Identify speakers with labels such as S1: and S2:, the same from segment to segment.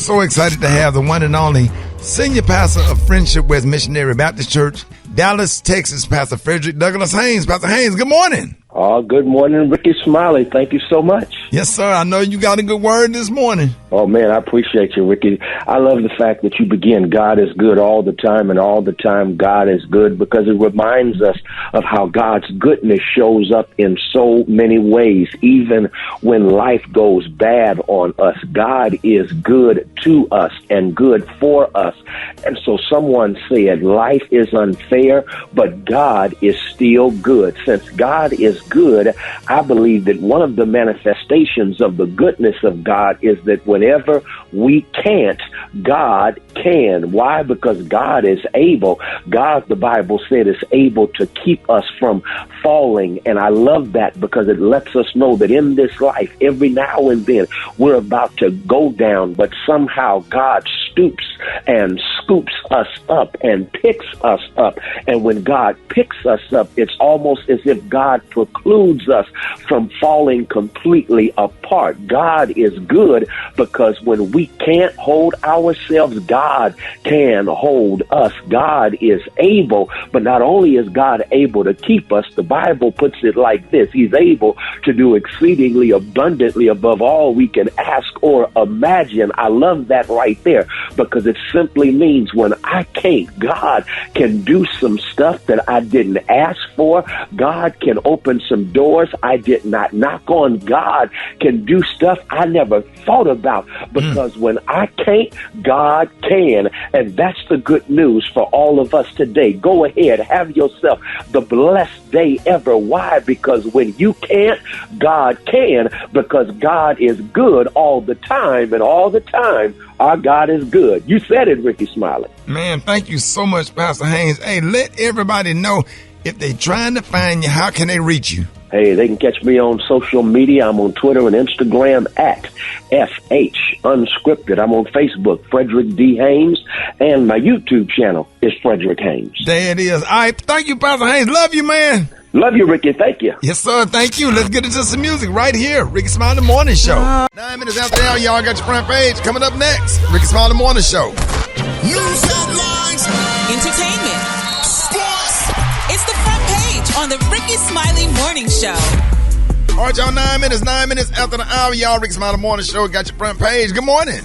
S1: So excited to have the one and only Senior Pastor of Friendship West Missionary Baptist Church, Dallas, Texas, Pastor Frederick Douglass Haynes. Pastor Haynes, good morning.
S2: Good morning, Rickey Smiley. Thank you so much.
S1: Yes, sir. I know you got a good word this morning.
S2: Oh, man, I appreciate you, Rickey. I love the fact that you begin, God is good all the time, and all the time God is good, because it reminds us of how God's goodness shows up in so many ways. Even when life goes bad on us, God is good to us and good for us. And so someone said, life is unfair, but God is still good. Since God is good, I believe that one of the manifestations of the goodness of God is that whenever we can't, God can. Why? Because God is able. God, the Bible said, is able to keep us from falling. And I love that because it lets us know that in this life, every now and then, we're about to go down, but somehow God stoops and scoops us up and picks us up. And when God picks us up, it's almost as if God precludes us from falling completely apart. God is good because when we can't hold ourselves, God can hold us. God is able, but not only is God able to keep us, the Bible puts it like this: He's able to do exceedingly abundantly above all we can ask or imagine. I love that right there, because it simply means when I can't, God can do some stuff that I didn't ask for. God can open some doors I did not knock on. God can do stuff I never thought about, because when I can't, God can. And that's the good news for all of us today. Go ahead, have yourself the blessed day ever. Why? Because when you can't, God can, because God is good all the time, and all the time our God is good. You said it, Rickey Smiley.
S1: Man, thank you so much, Pastor Haynes. Hey, let everybody know, if they're trying to find you, how can they reach you?
S2: Hey, they can catch me on social media. I'm on Twitter and Instagram at FH Unscripted. I'm on Facebook, Frederick D. Haynes, and my YouTube channel is Frederick Haynes.
S1: There it is. All right, thank you, Pastor Haynes. Love you, man.
S2: Love you, Rickey. Thank you.
S1: Yes, sir. Thank you. Let's get into some music right here. Rickey Smiley Morning Show. 9 minutes after the hour, y'all got your front page. Coming up next, Rickey Smiley Morning Show.
S3: News headlines,
S4: entertainment,
S3: sports.
S4: It's the front page on the Rickey Smiley Morning Show.
S1: All right, y'all, 9 minutes after the hour, y'all. Rickey Smiley Morning Show got your front page. Good morning.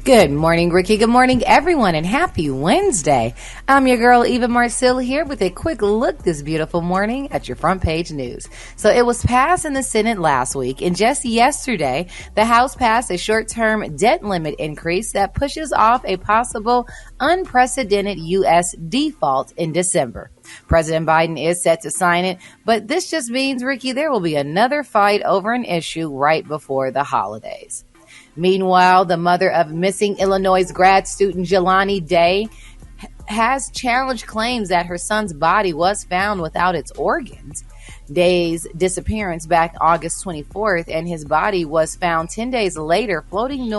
S5: Good morning, Rickey. Good morning, everyone, and happy Wednesday. I'm your girl, Eva Marcille, here with a quick look this beautiful morning at your front page news. So it was passed in the Senate last week, and just yesterday, the House passed a short-term debt limit increase that pushes off a possible unprecedented U.S. default in December. President Biden is set to sign it, but this just means, Rickey, there will be another fight over an issue right before the holidays. Meanwhile, the mother of missing Illinois grad student Jelani Day has challenged claims that her son's body was found without its organs. Day's disappearance back August 24th, and his body was found 10 days later floating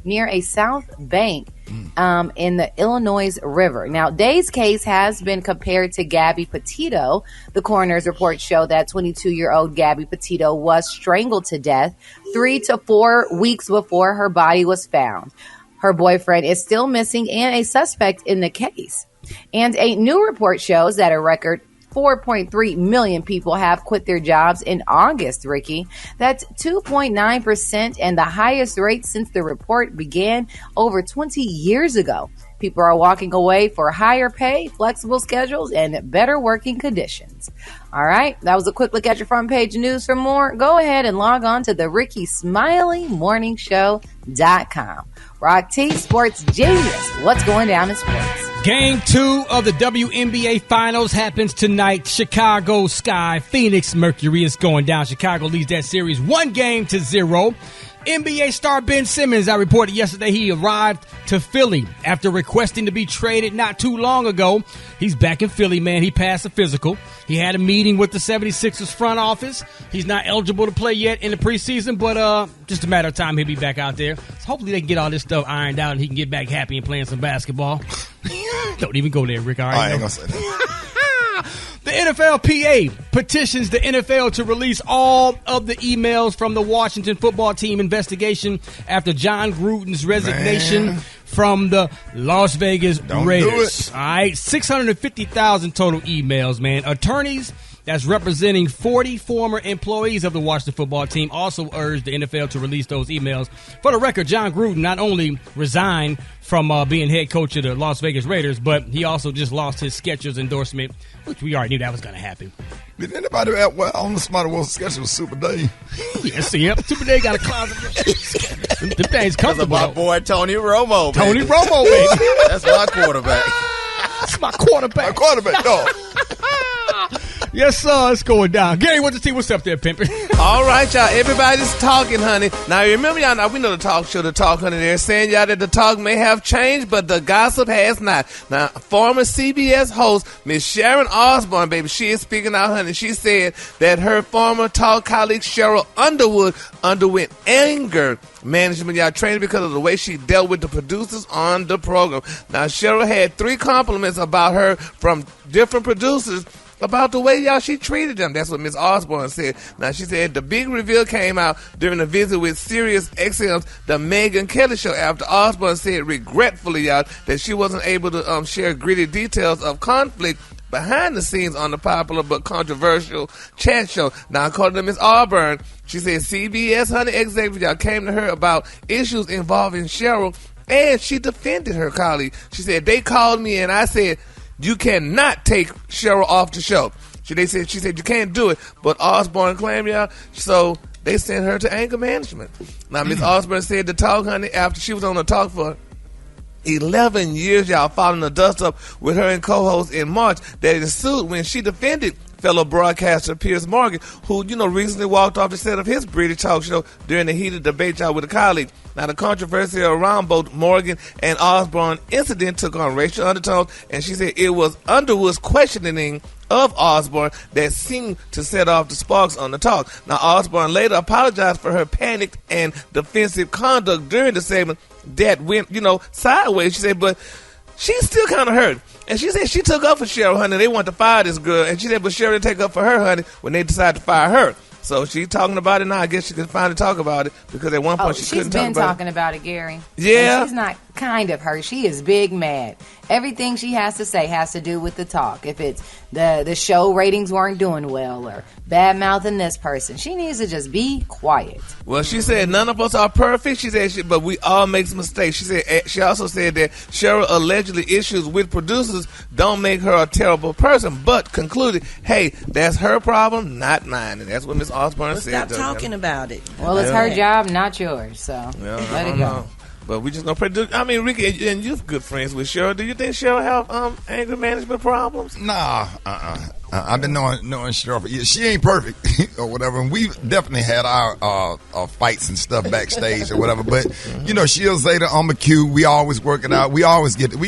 S5: near a south bank in the Illinois River. Now, Day's case has been compared to Gabby Petito. The coroner's report showed that 22-year-old Gabby Petito was strangled to death 3 to 4 weeks before her body was found. Her boyfriend is still missing and a suspect in the case. And a new report shows that a record 4.3 million people have quit their jobs in August, Rickey. That's 2.9% and the highest rate since the report began over 20 years ago. People are walking away for higher pay, flexible schedules, and better working conditions. All right, that was a quick look at your front page news. For more, go ahead and log on to the Rickey Smiley Morning Show.com. Rock T, Sports Genius. What's going down in sports?
S6: Game 2 of the WNBA Finals happens tonight. Chicago Sky, Phoenix Mercury is going down. Chicago leads that series 1-0. NBA star Ben Simmons, I reported yesterday, he arrived to Philly after requesting to be traded not too long ago. He's back in Philly, man. He passed a physical. He had a meeting with the 76ers front office. He's not eligible to play yet in the preseason, but just a matter of time he'll be back out there. So hopefully they can get all this stuff ironed out and he can get back happy and playing some basketball. Don't even go there, Rick. All right,
S1: I ain't gonna say that.
S6: The NFLPA petitions the NFL to release all of the emails from the Washington football team investigation after John Gruden's resignation from the Las Vegas Raiders. All right, 650,000 total emails, man. Attorneys that's representing 40 former employees of the Washington football team also urged the NFL to release those emails. For the record, John Gruden not only resigned from being head coach of the Las Vegas Raiders, but he also just lost his Skechers endorsement, which we already knew that was going to happen.
S1: Did anybody on the Smarter World Skechers was Super Day?
S6: Yes, yep. Super Day got a closet. The thing's comfortable.
S7: That's my boy Tony Romo, baby.
S6: Tony Romo, baby.
S7: That's my quarterback.
S6: That's my quarterback.
S1: My quarterback, dog.
S6: Yes, sir. It's going down. Gary, what's what's up there, pimpin'?
S7: All right, y'all. Everybody's talking, honey. Now, remember, y'all, now we know the talk show, the talk, honey. They're saying, y'all, that the talk may have changed, but the gossip has not. Now, former CBS host, Miss Sharon Osbourne, baby, she is speaking out, honey. She said that her former talk colleague, Cheryl Underwood, underwent anger management, y'all, training because of the way she dealt with the producers on the program. Now, Cheryl had 3 compliments about her from different producers about the way, y'all, she treated them. That's what Miss Osbourne said. Now, she said the big reveal came out during a visit with Sirius XM's The Megyn Kelly Show after Osbourne said regretfully, y'all, that she wasn't able to share gritty details of conflict behind the scenes on the popular but controversial chat show. Now, according to Miss Osbourne, she said CBS honey executive, y'all, came to her about issues involving Cheryl, and she defended her colleague. She said, they called me and I said, you cannot take Cheryl off the show. She said you can't do it. But Osbourne claimed, y'all, so they sent her to anger management. Now, Miss Osbourne said the talk, honey, after she was on the talk for 11 years, y'all, following the dust up with her and co-host in March, that ensued when she defended fellow broadcaster Piers Morgan, who, recently walked off the set of his British talk show during the heated debate, y'all, with a colleague. Now, the controversy around both Morgan and Osbourne incident took on racial undertones, and she said it was Underwood's questioning of Osbourne that seemed to set off the sparks on the talk. Now, Osbourne later apologized for her panicked and defensive conduct during the segment that went, sideways. She said, but she's still kind of hurt. And she said she took up for Cheryl, honey. They wanted to fire this girl. And she said, but Cheryl didn't take up for her, honey, when they decided to fire her. So she's talking about it now. I guess she can finally talk about it because at one point she couldn't talk about it.
S5: She's been talking about it, Gary.
S7: Yeah.
S5: And she's not kind of her. She is big mad. Everything she has to say has to do with the talk. If it's the show ratings weren't doing well or bad mouthing this person, she needs to just be quiet.
S7: Well, she said none of us are perfect. She said, but we all make mistakes. She also said that Cheryl allegedly issues with producers don't make her a terrible person, but concluded, hey, that's her problem, not mine. And that's what Miss Osbourne said.
S8: Stop talking about it.
S5: Well, it's her job, not yours. So let it go.
S7: But we just gonna pray. I mean, Ricky, and you're good friends with Cheryl. Do you think Cheryl have anger management problems?
S1: Nah, I've been knowing Cheryl for years. She ain't perfect or whatever, and we've definitely had our fights and stuff backstage or whatever. But she'll say to McHugh, we always work it out. We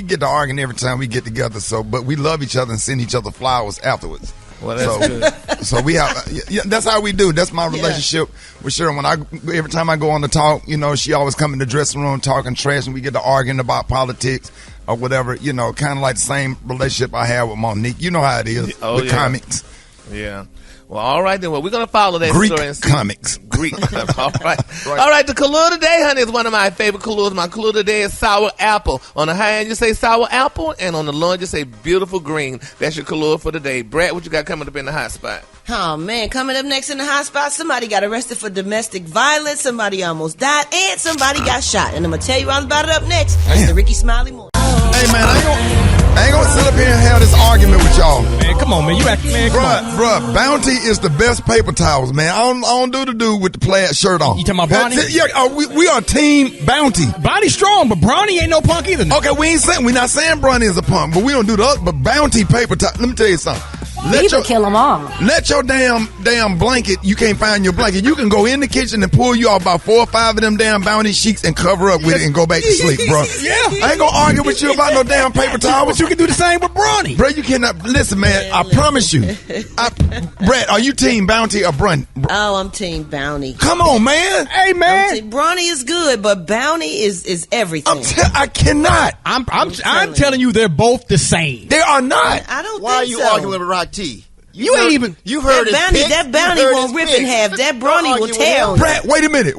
S1: get to arguing every time we get together. So, but we love each other and send each other flowers afterwards.
S7: Well, that's good.
S1: So we have, that's how we do. That's my relationship with Cheryl. Every time I go on the talk, she always come in the dressing room talking trash, and we get to arguing about politics or whatever. Kind of like the same relationship I have with Monique. You know how it is with comics.
S7: Yeah. Well, all right then. Well, we're gonna follow that
S1: Greek
S7: story.
S1: Comics.
S7: Greek. All right. All right. The Kahlua today, honey, is one of my favorite Kahluas. My Kahlua today is sour apple. On the high end, you say sour apple, and on the low end, you say beautiful green. That's your Kahlua for today. Brad, what you got coming up in the hot spot?
S8: Oh, man. Coming up next in the hot spot, somebody got arrested for domestic violence, somebody almost died, and somebody got shot. And I'm going to tell you all about it up next. It's the Rickey Smiley Morning.
S1: Hey, man, I ain't gonna sit up here and have this argument with y'all.
S6: Man, come on, man. You acting, man.
S1: Bruh, Bounty is the best paper towels, man. I don't do the dude with the plaid shirt on.
S6: You talking about Bronny?
S1: Yeah, we are team Bounty.
S6: Bounty's strong, but Bronny ain't no punk either.
S1: Okay, we're not saying Bronny is a punk, but we don't do the other. But Bounty paper towel. Let me tell you something.
S5: Kill them all.
S1: Let your damn blanket, you can't find your blanket. You can go in the kitchen and pull you out about 4 or 5 of them damn Bounty sheets and cover up with it and go back to sleep, bro.
S6: Yeah.
S1: I ain't gonna argue with you about no damn paper towel.
S6: But you can do the same with Bronny.
S1: Bro, you cannot. Listen, man, I promise you. Brett, are you team Bounty or Bronny?
S8: Oh, I'm team Bounty.
S1: Come on, man.
S6: Hey, man.
S8: Bronny is good, but Bounty is everything.
S1: I cannot.
S6: I'm telling you, they're both the same.
S1: They are not.
S8: I don't
S9: Why
S8: think
S9: are you
S8: so.
S9: arguing with Rock T?
S6: You ain't even.
S1: You heard
S8: that bounty won't rip in half. That brawny will tear on you.
S1: Brad, wait a minute.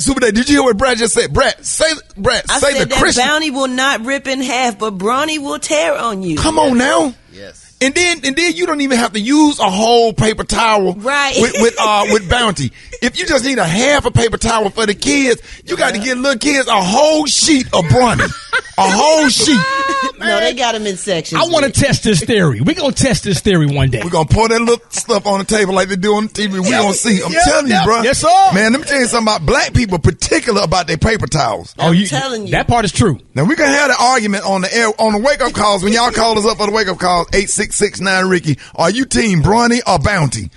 S1: Super Dad, did you hear what Brad just said? Brad, say the
S8: that
S1: Christian.
S8: bounty will not rip in half, but brawny will tear on you.
S1: Come on now.
S7: Yes.
S1: And then you don't even have to use a whole paper towel
S8: right.
S1: with bounty. If you just need a half a paper towel for the kids, you got to get little kids a whole sheet of brawny. A whole sheet.
S8: No, they got them in sections.
S6: I want to test this theory. We're going to test this theory one day.
S1: We're going to pour that little stuff on the table like they do on the TV. We're going to see. I'm telling you, bro.
S6: Yes, sir.
S1: Man, let me tell you something about black people, particular about their paper towels.
S8: I'm telling you.
S6: That part is true.
S1: Now, we can have the argument on the air, on the wake-up calls. When y'all call us up for the wake-up calls, 866-9 Ricky, are you team brawny or bounty?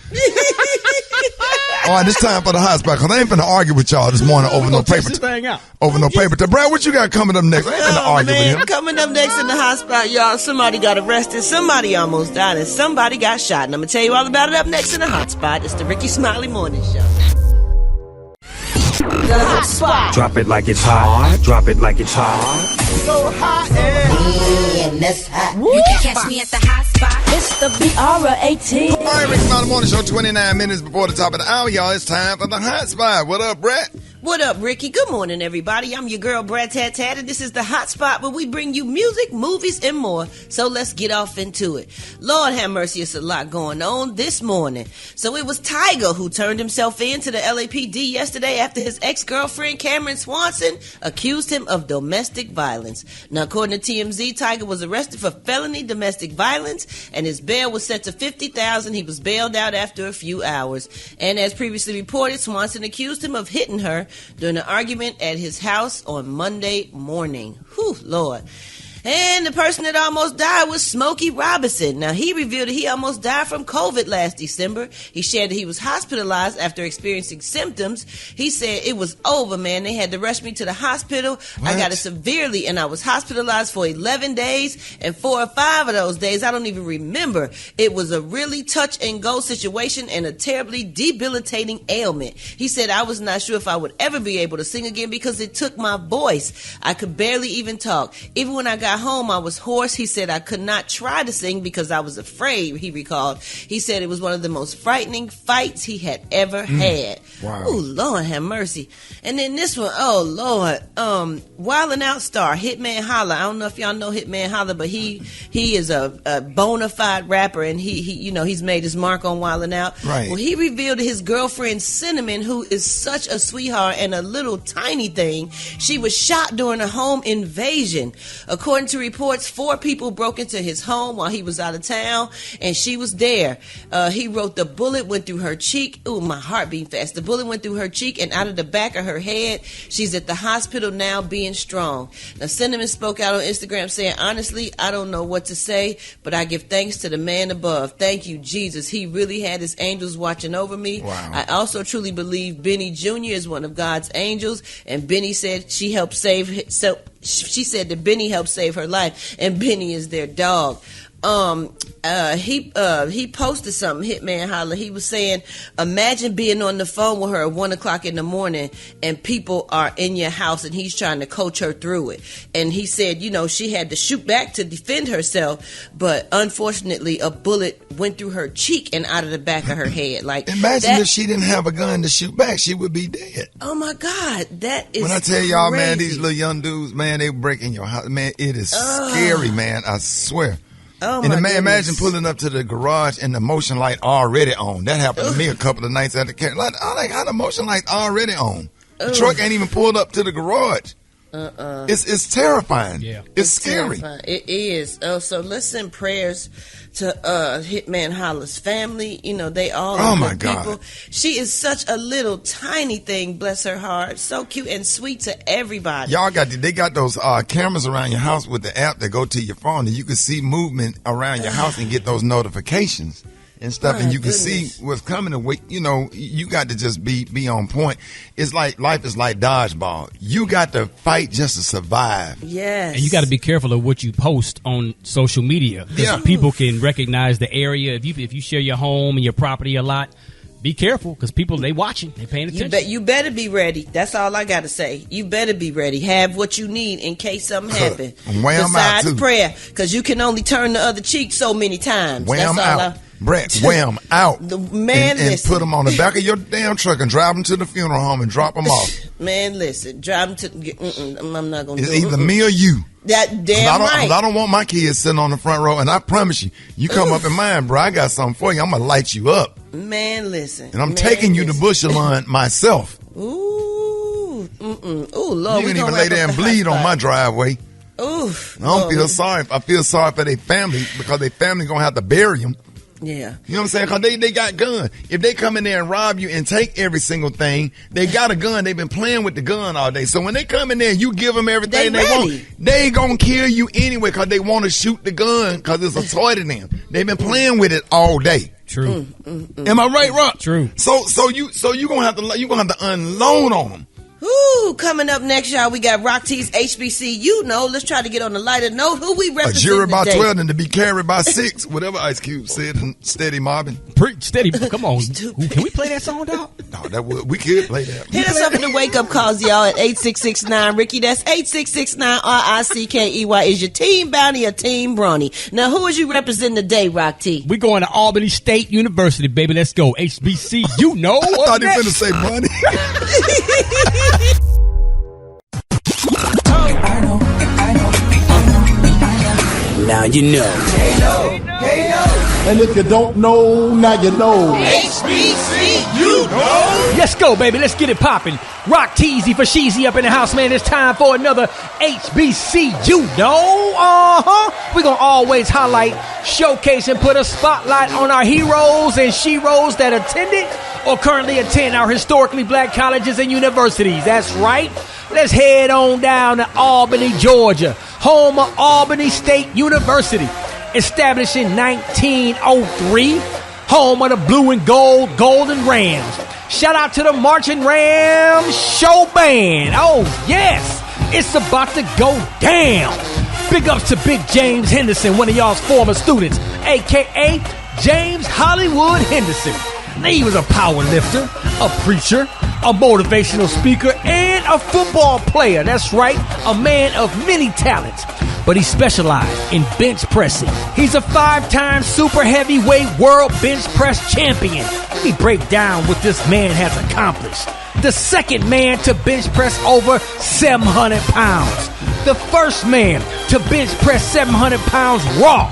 S1: All right, it's time for the hot spot, because I ain't finna argue with y'all this morning over no paper. Over no paper. Brad, what you got coming up next? I ain't finna argue with him.
S8: Coming up next in the hot spot, y'all, somebody got arrested, somebody almost died, and somebody got shot. And I'm going to tell you all about it up next in the hot spot. It's the Rickey Smiley Morning Show. The hot spot.
S9: Drop it like it's hot. Drop it like it's hot.
S3: So hot
S8: and that's hot.
S4: You can catch me at the hot spot.
S8: It's the BRAT.
S1: All right, Rickey Smiley Morning Show, 29 minutes before the top of the hour, y'all. It's time for the hot spot. What up, Brett?
S8: What up, Ricky? Good morning, everybody. I'm your girl, Brad Tat Tat, and this is the hot spot where we bring you music, movies, and more. So let's get off into it. Lord have mercy, it's a lot going on this morning. So it was Tiger who turned himself in to the LAPD yesterday after his ex-girlfriend, Cameron Swanson, accused him of domestic violence. Now, according to TMZ, Tiger was arrested for felony domestic violence, and his bail was set to $50,000. He was bailed out after a few hours. And as previously reported, Swanson accused him of hitting her during an argument at his house on Monday morning. Whew, Lord. And the person that almost died was Smokey Robinson. Now, he revealed that he almost died from COVID last December. He shared that he was hospitalized after experiencing symptoms. He said, it was over, man. They had to rush me to the hospital. What? I got it severely, and I was hospitalized for 11 days, and 4 or 5 of those days, I don't even remember. It was a really touch-and-go situation and a terribly debilitating ailment. He said, I was not sure if I would ever be able to sing again because it took my voice. I could barely even talk. Even when I got home, I was hoarse. He said I could not try to sing because I was afraid, he recalled. He said it was one of the most frightening fights he had ever had. Wow. Oh, Lord have mercy. And then this one, oh, Lord. Wildin' Out star, Hitman Holla. I don't know if y'all know Hitman Holla, but he is a bona fide rapper, and he's made his mark on Wildin' Out.
S1: Right.
S8: Well, he revealed his girlfriend, Cinnamon, who is such a sweetheart and a little tiny thing, she was shot during a home invasion. According to reports, 4 people broke into his home while he was out of town, and she was there. He wrote the bullet went through her cheek. Ooh, my heart beat fast. The bullet went through her cheek and out of the back of her head. She's at the hospital now being strong. Now, Cinnamon spoke out on Instagram saying, honestly, I don't know what to say, but I give thanks to the man above. Thank you, Jesus. He really had his angels watching over me.
S1: Wow.
S8: I also truly believe Benny Jr. is one of God's angels, and Benny said she helped save she said that Benny helped save her life, and Benny is their dog. He posted something, Hitman Holla. He was saying, imagine being on the phone with her at 1 o'clock in the morning and people are in your house and he's trying to coach her through it. And he said, she had to shoot back to defend herself, but unfortunately a bullet went through her cheek and out of the back of her head. Like,
S1: imagine if she didn't have a gun to shoot back, she would be dead.
S8: Oh my God, that is
S1: when I tell y'all,
S8: crazy.
S1: man, these little young dudes, man, they break in your house. Man, it is scary, man. I swear.
S8: Oh,
S1: and
S8: my
S1: imagine pulling up to the garage and the motion light already on. That happened to me a couple of nights at the camp. Like, how the motion light already on? The truck ain't even pulled up to the garage. It's terrifying. Yeah. It's scary.
S8: Terrifying. It is. So let's send prayers to Hitman Holla's family. They all are good people. She is such a little tiny thing, bless her heart. So cute and sweet to everybody.
S1: Y'all they got those cameras around your house with the app that go to your phone, and you can see movement around your house and get those notifications and stuff, and you can see what's coming. And you got to just be on point. It's like life is like dodgeball. You got to fight just to survive.
S8: Yes,
S6: and you got to be careful of what you post on social media, because people can recognize the area. If you share your home and your property a lot, be careful, because people, they watching, they paying attention.
S8: You better be ready. That's all I got to say. You better be ready. Have what you need in case something happens.
S1: Besides
S8: prayer, because you can only turn the other cheek so many times.
S1: Brett, weigh them out.
S8: Man,
S1: and
S8: listen.
S1: put them on the back of your damn truck and drive them to the funeral home and drop them off.
S8: Man, listen. Drive them to. I'm not going to do it.
S1: It's either me or you.
S8: That damn right.
S1: I don't want my kids sitting on the front row, and I promise you come up in mine, bro. I got something for you. I'm gonna light you up.
S8: Man, listen.
S1: And I'm taking you to Bushelon myself.
S8: Ooh, Lord.
S1: You can even lay there and bleed on my driveway.
S8: Ooh.
S1: I don't feel sorry. I feel sorry for their family because their family gonna have to bury them.
S8: Yeah.
S1: You know what I'm saying? Because they got guns. If they come in there and rob you and take every single thing, they got a gun. They've been playing with the gun all day. So when they come in there and you give them everything they want, they going to kill you anyway because they want to shoot the gun because it's a toy to them. They've been playing with it all day.
S6: True.
S1: Am I right, Rock?
S6: True.
S1: So you gonna have to unload on them.
S8: Ooh, coming up next, y'all, we got Rock T's HBCU. Let's try to get on the lighter note. Who we represent
S1: today? A jury by
S8: today?
S1: 12 and to be carried by 6, whatever Ice Cube said, and steady mobbing.
S6: Steady, come on. Can we play that song, dog?
S1: No, we could play that.
S8: Hit us up in the wake-up calls, y'all, at 8669-RICKY. That's 8669-RICKEY. Is your team Bounty or Team Brawny? Now, who is you representing today, Rock T?
S6: We going to Albany State University, baby. Let's go. HBCU, no.
S1: I thought he was going to say money.
S9: Now you know.
S10: And if you don't know, now you know.
S8: HBCU, know.
S6: Let's go, baby. Let's get it popping. Rock Teasy for Sheezy up in the house, man. It's time for another HBCU, know. We're going to always highlight, showcase, and put a spotlight on our heroes and sheroes that attended or currently attend our historically black colleges and universities. That's right. Let's head on down to Albany, Georgia, home of Albany State University, established in 1903, home of the blue and gold Golden Rams. Shout out to the Marching Rams Show Band. Oh, yes, it's about to go down. Big ups to Big James Henderson, one of y'all's former students, a.k.a. James Hollywood Henderson. He was a power lifter, a preacher, a motivational speaker, and a football player. That's right, a man of many talents. But he specialized in bench pressing. He's a 5-time super heavyweight world bench press champion. Let me break down what this man has accomplished. The second man to bench press over 700 pounds. The first man to bench press 700 pounds raw.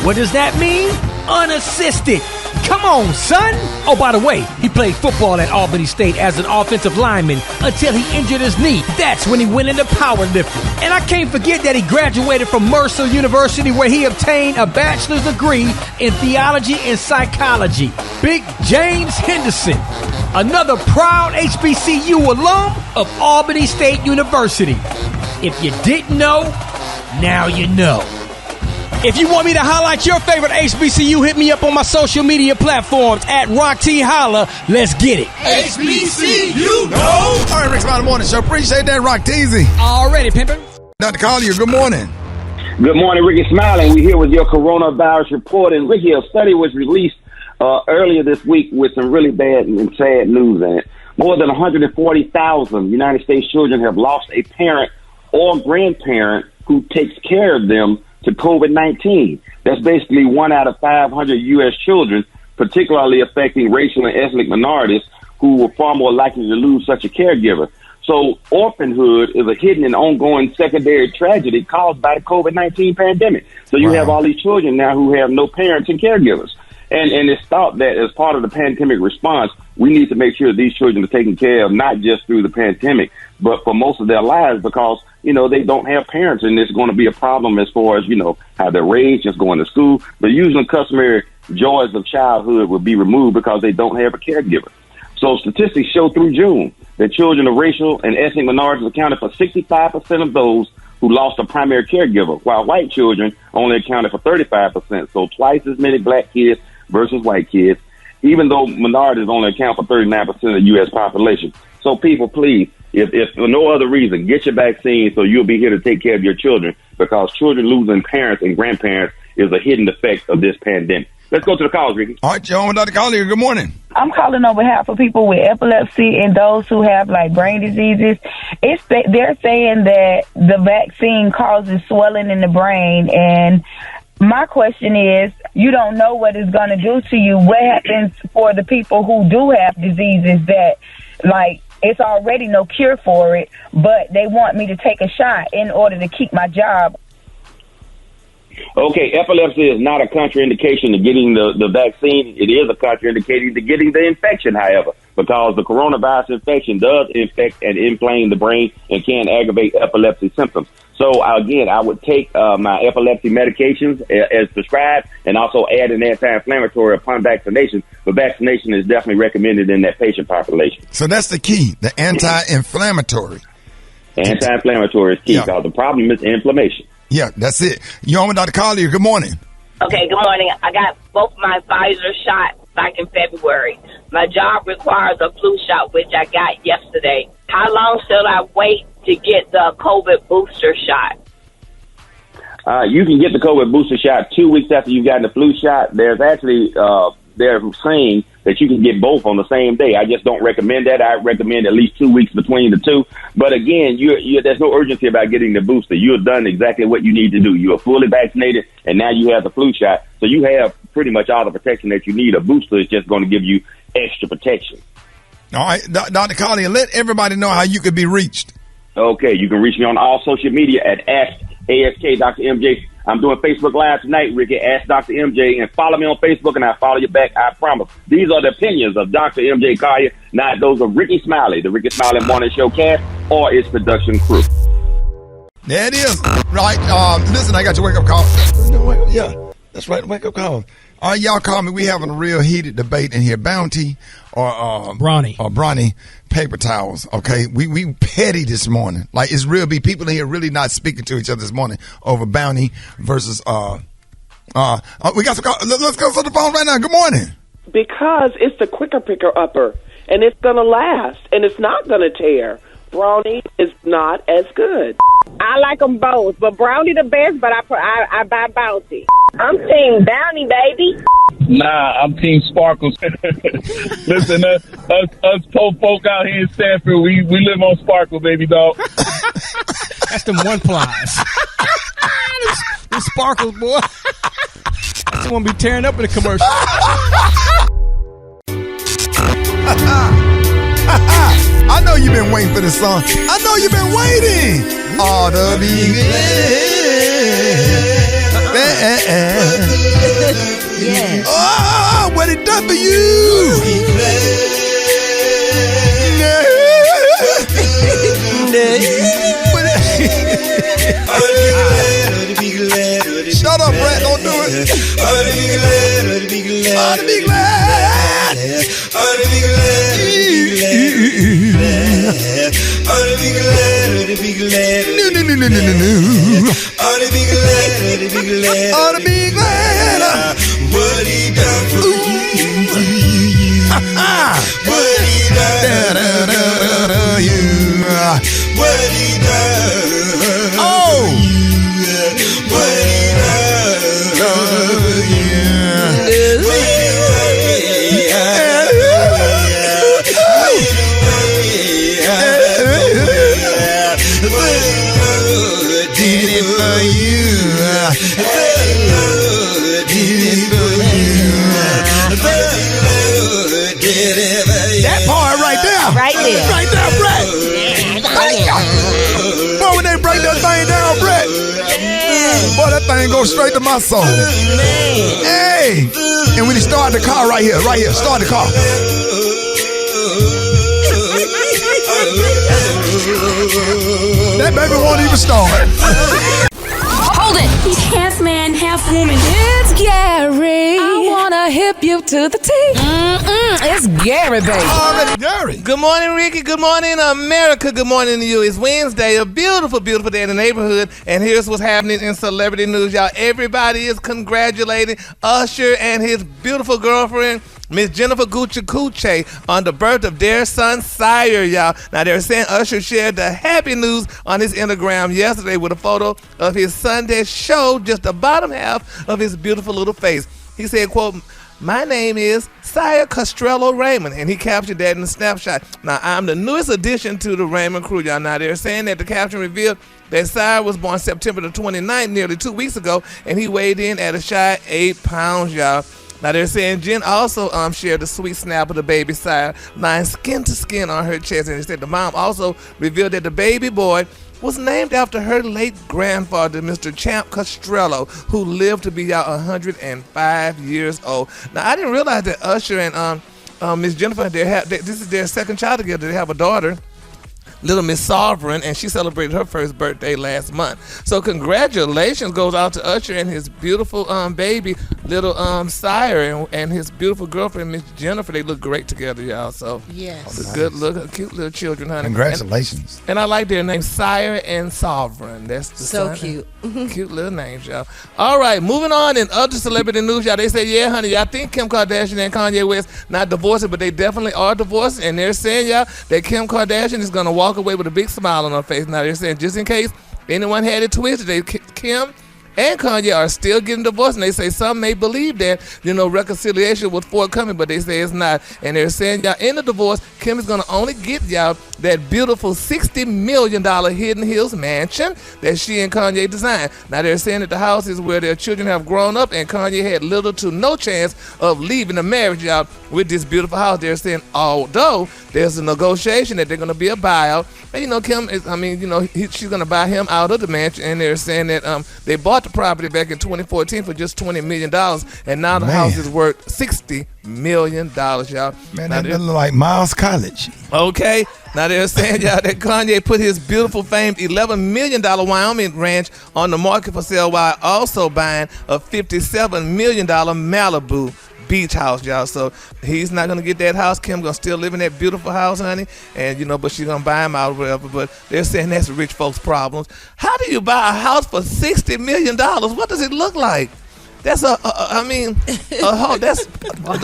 S6: What does that mean? Unassisted. Come on, son. Oh, by the way, he played football at Albany State as an offensive lineman until he injured his knee. That's when he went into powerlifting. And I can't forget that he graduated from Mercer University, where he obtained a bachelor's degree in theology and psychology. Big James Henderson, another proud HBCU alum of Albany State University. If you didn't know, now you know. If you want me to highlight your favorite HBCU, hit me up on my social media platforms at Rock T Holla. Let's get it.
S1: HBCU, know. All right, Rick's Smiley Morning Show. Appreciate that, Rock Teasy.
S6: Already, pimpin'.
S1: Dr. Collier, good morning.
S2: Good morning, Rickey Smiley. We're here with your coronavirus report. And Ricky, a study was released earlier this week with some really bad and sad news in it. More than 140,000 United States children have lost a parent or grandparent who takes care of them to COVID-19. That's basically 1 out of 500 U.S. children, particularly affecting racial and ethnic minorities who were far more likely to lose such a caregiver. So orphanhood is a hidden and ongoing secondary tragedy caused by the COVID-19 pandemic. So you have all these children now who have no parents and caregivers. And it's thought that as part of the pandemic response, we need to make sure that these children are taken care of, not just through the pandemic, but for most of their lives, because, you know, they don't have parents, and it's going to be a problem as far as, you know, how they're raised, just going to school. The usual and customary joys of childhood will be removed because they don't have a caregiver. So statistics show through June that children of racial and ethnic minorities accounted for 65% of those who lost a primary caregiver, while white children only accounted for 35%. So twice as many black kids versus white kids, even though minorities only account for 39% of the U.S. population. So people, please, if for no other reason, get your vaccine so you'll be here to take care of your children, because children losing parents and grandparents is a hidden effect of this pandemic. Let's go to the calls, Ricky.
S1: All right, Joe, Dr. Collier, good morning.
S11: I'm calling on behalf of people with epilepsy and those who have, like, brain diseases. They're saying that the vaccine causes swelling in the brain, and my question is, you don't know what it's going to do to you. What happens for the people who do have diseases that, like, it's already no cure for it, but they want me to take a shot in order to keep my job?
S12: Okay, epilepsy is not a contraindication to getting the vaccine. It is a contraindication to getting the infection, however, because the coronavirus infection does infect and inflame the brain and can aggravate epilepsy symptoms. So, again, I would take my epilepsy medications as prescribed and also add an anti-inflammatory upon vaccination. But vaccination is definitely recommended in that patient population.
S1: So that's the key, the anti-inflammatory.
S12: Anti-inflammatory is key because the problem is inflammation.
S1: Yeah, that's it. You're on with Dr. Collier. Good morning.
S13: Okay, good morning. I got both my Pfizer shots back in February. My job requires a flu shot, which I got yesterday. How long should I wait to get the COVID booster shot?
S12: You can get the COVID booster shot 2 weeks after you've gotten the flu shot. There's actually, they're saying that you can get both on the same day. I just don't recommend that. I recommend at least 2 weeks between the two. But again, there's no urgency about getting the booster. You have done exactly what you need to do. You are fully vaccinated, and now you have the flu shot. So you have pretty much all the protection that you need. A booster is just going to give you extra protection.
S1: All right, Dr. Collier, let everybody know how you could be reached.
S12: Okay, you can reach me on all social media at ASK Dr. MJ. I'm doing Facebook Live tonight, Ricky. Ask Dr. MJ and follow me on Facebook, and I'll follow you back. I promise. These are the opinions of Dr. MJ Collier, not those of Rickey Smiley, the Rickey Smiley Morning Show cast, or its production crew.
S1: There it is. Right. Listen, I got your wake-up call. Yeah, that's right, wake-up call. All right, y'all call me. We having a real heated debate in here. Bounty or
S6: Brawny.
S1: Or Brawny paper towels. Okay, we petty this morning. Like, it's real. Be people in here really not speaking to each other this morning over Bounty versus we got some call. Let's go to the phone right now. Good morning.
S14: Because it's the quicker picker upper, and it's gonna last, and it's not gonna tear. Brownie is not as good.
S15: I like them both, but Brownie the best, but I buy Bounty. I'm Team Bounty, baby.
S16: Nah, I'm Team Sparkles. Listen, us poor folk out here in Stanford, we live on Sparkle, baby dog.
S6: That's them one plies. The Sparkles, boy. That's the one be tearing up in the commercial.
S1: I know you've been waiting for this song. I know you've been waiting. All the be yeah. Oh, what it done for you? Shut up, Brett. Don't do it. Ought to be glad. Ought to be glad. Ought to be glad. Ought to be glad. Ought to be glad. No. Ought to be glad. Ought to be glad. Ought to be glad. What he done for you. What he done for you. What he done. Oh. What he done for you. That part right there.
S5: Right there.
S1: Right there, Brett. Boy, when they break that thing down, Brett. Boy, that thing goes straight to my soul. Hey. And when he start the car right here, start the car. That baby won't even start.
S17: Hold it. He's half man, half woman. It's Gary. I wanna hip you to the T. It's Gary, baby.
S1: Already Gary.
S7: Good morning, Ricky. Good morning, America. Good morning to you. It's Wednesday, a beautiful, beautiful day in the neighborhood. And here's what's happening in celebrity news, y'all. Everybody is congratulating Usher and his beautiful girlfriend, Miss Jennifer Gucci Cucci, on the birth of their son, Sire, y'all. Now, they're saying Usher shared the happy news on his Instagram yesterday with a photo of his son that showed just the bottom half of his beautiful little face. He said, quote, "My name is Sire Castrello Raymond," and he captured that in the snapshot. Now, I'm the newest addition to the Raymond crew, y'all. Now, they're saying that the caption revealed that Sire was born September the 29th, nearly 2 weeks ago, and he weighed in at a shy 8 pounds, y'all. Now they're saying Jen also shared the sweet snap of the baby Sire lying skin to skin on her chest, and they said the mom also revealed that the baby boy was named after her late grandfather, Mr. Champ Castrello, who lived to be 105 years old. Now, I didn't realize that Usher and Miss Jennifer, this is their second child together. They have a daughter, little Miss Sovereign, and she celebrated her first birthday last month. So congratulations goes out to Usher and his beautiful baby, little Sire, and his beautiful girlfriend, Miss Jennifer. They look great together, y'all. So
S8: yes,
S7: nice. Good looking, cute little children, honey.
S1: Congratulations.
S7: And I like their names, Sire and Sovereign. That's the
S8: so cute.
S7: Cute little names, y'all. All right, moving on in other celebrity news, y'all. They say, yeah, honey, y'all think Kim Kardashian and Kanye West not divorcing, but they definitely are divorcing, and they're saying, y'all, that Kim Kardashian is going to walk away with a big smile on her face. Now they're saying, just in case anyone had it twisted, Kim and Kanye are still getting divorced, and they say some may believe that, reconciliation was forthcoming, but they say it's not. And they're saying, y'all, in the divorce, Kim is going to only get y'all that beautiful $60 million Hidden Hills mansion that she and Kanye designed. Now they're saying that the house is where their children have grown up, and Kanye had little to no chance of leaving the marriage, y'all, with this beautiful house. They're saying, although there's a negotiation that they're going to be a buyout, and Kim is, she's going to buy him out of the mansion, and they're saying that they bought the property back in 2014 for just $20 million, and now the house is worth $60 million, y'all.
S1: Man, that look like Miles College.
S7: Okay. Now they're saying, y'all, that Kanye put his beautiful famed $11 million Wyoming ranch on the market for sale while also buying a $57 million Malibu beach house, y'all. So he's not gonna get that house. Kim gonna still live in that beautiful house, honey, and but she's gonna buy him out or whatever. But they're saying that's rich folks' problems. How do you buy a house for $60 million? What does it look like? That's that's the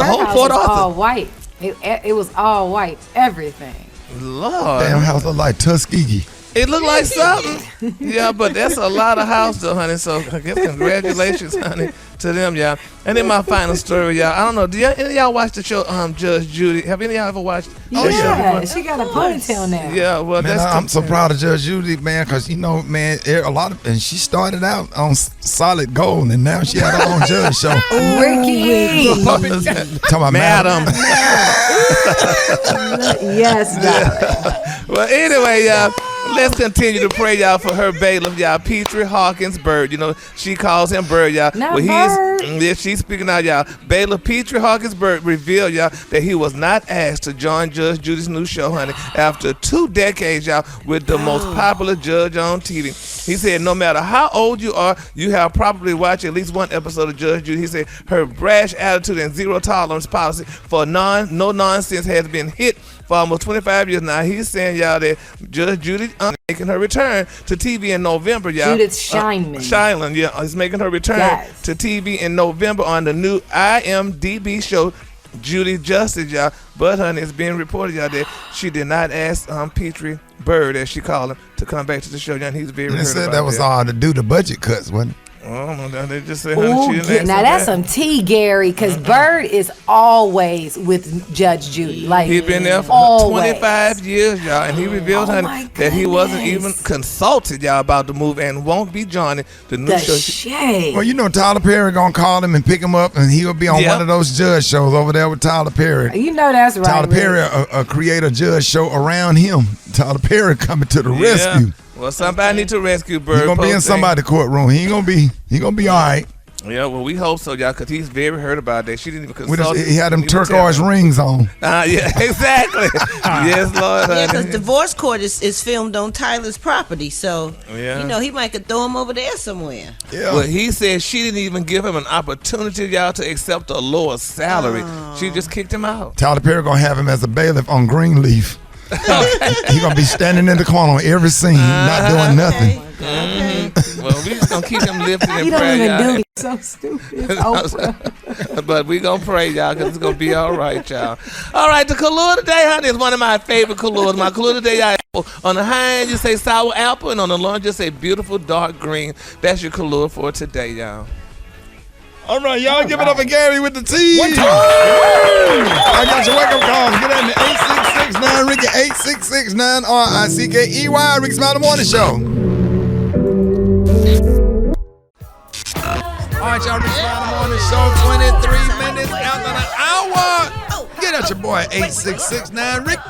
S7: whole Port Arthur.
S5: All white. It was all white. Everything.
S7: Lord,
S1: damn house look like Tuskegee.
S7: It looked like something. Yeah, but that's a lot of house though, honey. So I guess congratulations, honey, to them, y'all. And then my final story, y'all. I don't know. Any of y'all watch the show Judge Judy? Have any of y'all ever watched?
S5: Yeah, she got a ponytail now.
S7: Yeah, well,
S1: man, I'm so proud of Judge Judy, man, because man, and she started out on solid gold, and now she had her own judge show.
S5: Ricky,
S1: talking about Madam.
S5: Yes, darling.
S7: Well, anyway, y'all. Let's continue to pray, y'all, for her bailiff, y'all, Petrie Hawkins Bird. She calls him Bird, y'all. She's speaking out, y'all. Bailiff Petrie Hawkins Bird revealed, y'all, that he was not asked to join Judge Judy's new show, honey, after 2 decades, y'all, with the most popular judge on TV. He said, no matter how old you are, you have probably watched at least one episode of Judge Judy. He said her brash attitude and zero tolerance policy for no nonsense has been hit for almost 25 years now. He's saying, y'all, that Judge Judy making her return to TV in November, y'all.
S5: Judith Scheinman.
S7: Yeah, is making her return to TV in November on the new IMDb show, Judy Justice, y'all. But, honey, it's being reported, y'all, that she did not ask Petrie Bird, as she called him, to come back to the show, y'all. And he's very hurt about that.
S1: That was all to do the budget cuts, wasn't it?
S7: They just said, honey, she didn't
S5: now that's some tea, Gary, because Bird is always with Judge Judy. Like,
S7: he's been there for 25 years, y'all, and he revealed, honey, that he wasn't even consulted, y'all, about the move and won't be joining the new show.
S5: Shame.
S1: Well, Tyler Perry gonna call him and pick him up, and he'll be on one of those judge shows over there with Tyler Perry.
S5: That's right.
S1: Tyler Perry create a judge show around him. Tyler Perry coming to the rescue.
S7: Well, somebody need to rescue Bird.
S1: He's gonna be in somebody's courtroom. He gonna be all right.
S7: Yeah, well, we hope so, y'all, because he's very hurt about that. She didn't even consult.
S1: He had them turquoise rings on.
S7: Yeah, exactly. Yes, Lord.
S8: Yeah, because divorce court is filmed on Tyler's property, so he might could throw him over there somewhere.
S7: Yeah. Well, he said she didn't even give him an opportunity, y'all, to accept a lower salary. She just kicked him out.
S1: Tyler Perry gonna have him as a bailiff on Greenleaf. He gonna be standing in the corner on every scene, not doing nothing.
S7: Okay. Well, we just gonna keep him lifted in prayer.
S5: He don't even
S7: y'all.
S5: do it. So stupid.
S7: But we gonna pray, y'all, because it's gonna be all right, y'all. All right, the Kahlua today, honey, is one of my favorite Kahluas. My Kahlua today, y'all. On the high end, you say sour apple, and on the low end, you say beautiful dark green. That's your Kahlua for today, y'all.
S1: All right, y'all, give it up for Gary with the T. I got your wake-up calls. Get in the 8669 Ricky, 8669 RICKEY, Rickey Smiley Morning Show. right, y'all. Rickey Smiley Morning Show, 23 minutes after the hour. Get out your boy, 8669 Ricky.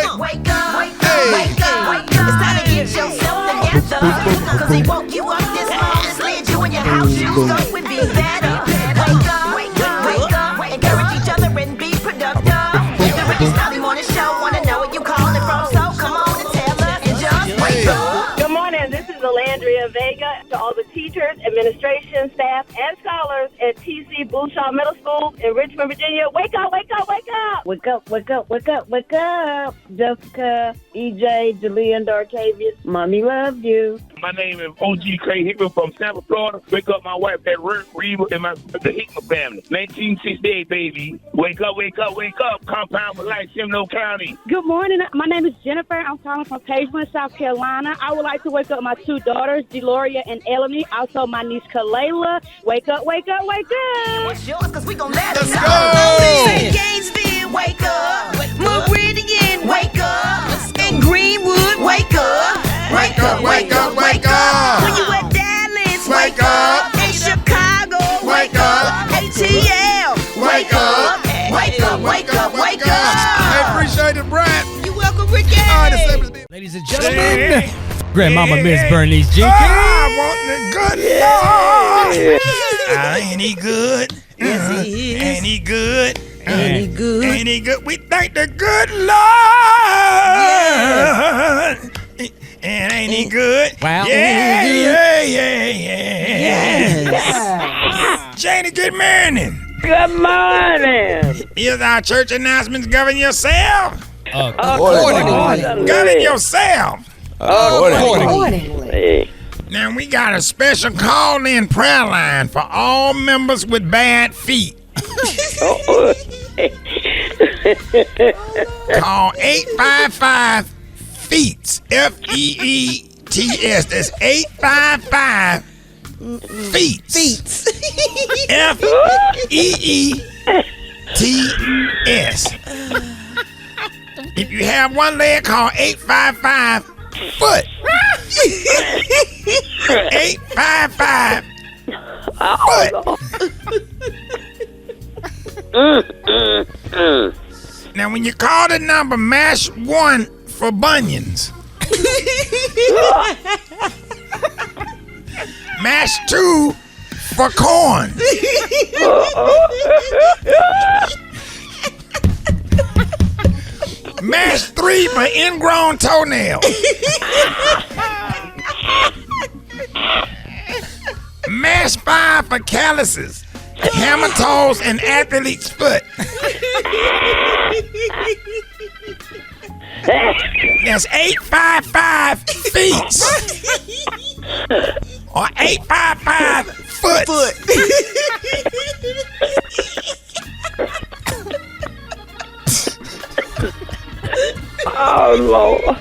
S3: Come on, wake up, wake up, wake up. It's time to get yourself together. Cause he woke you up this morning, slid you in your house shoes, so we be better. Wake up, wake up, wake up. Encourage each other and be productive. The Rickey Smiley Morning Show, wanna know where you calling from, so come on and tell us and just wake up.
S15: Good morning, this is Alandria Vega. To all the teachers, administration, staff, and scholars at T.C. Bouchard Middle School in Richmond, Virginia. Wake up, wake up, wake up! Wake up, wake up, wake up, wake up! Jessica, EJ, Jalea, and Darkavius, Mommy loves you.
S16: My name is OG Craig Hickman from Tampa, Florida. Wake up my wife at work, Reba, and the Hickman family. 1968, baby. Wake up, wake up, wake up. Compound for Life, Seminole County.
S15: Good morning. My name is Jennifer. I'm calling from Pageland, South Carolina. I would like to wake up my two daughters, Deloria and Eleni. Also, my niece, Kalayla. Wake up, wake up, wake up.
S3: What's yours? Cause we gon' let us
S1: go.
S3: St. Gainesville, wake up. Meridian, wake up. In Greenwood, wake up.
S1: Wake up, wake up, wake up.
S3: When you at Dallas,
S1: Wake up.
S3: In Chicago,
S1: Wake up.
S3: ATL,
S1: Wake up.
S3: Wake up, wake up, wake up.
S1: I appreciate it, Brad.
S3: You welcome, Ricky.
S1: All right, it's
S6: Ladies and gentlemen, Grandmama Miss Bernice Jenkins.
S1: I want the good Lord. Ain't he good?
S8: Yes, he is.
S1: Ain't he good?
S8: Ain't he good?
S1: Ain't he good? We thank the good Lord.
S8: Yes.
S1: And ain't he good?
S6: Wow.
S1: Yeah.
S8: Yes.
S1: Janie, good morning.
S15: Good morning.
S1: Here's our church announcements. Govern yourself.
S6: Accordingly.
S1: Govern yourself.
S5: Accordingly.
S1: Now, we got a special call-in prayer line for all members with bad feet. Call 855 FEETS. FEETS. That's 855 FEETS. FEETS. If you have one leg, call 855 foot. 855 foot. Now, when you call the number, mash 1 for bunions. Mash 2 for corn. Mash 3 for ingrown toenail. Mash 5 for calluses, hammer toes, and athlete's foot. That's 855 feet. Or 855 foot.
S15: Oh, Lord.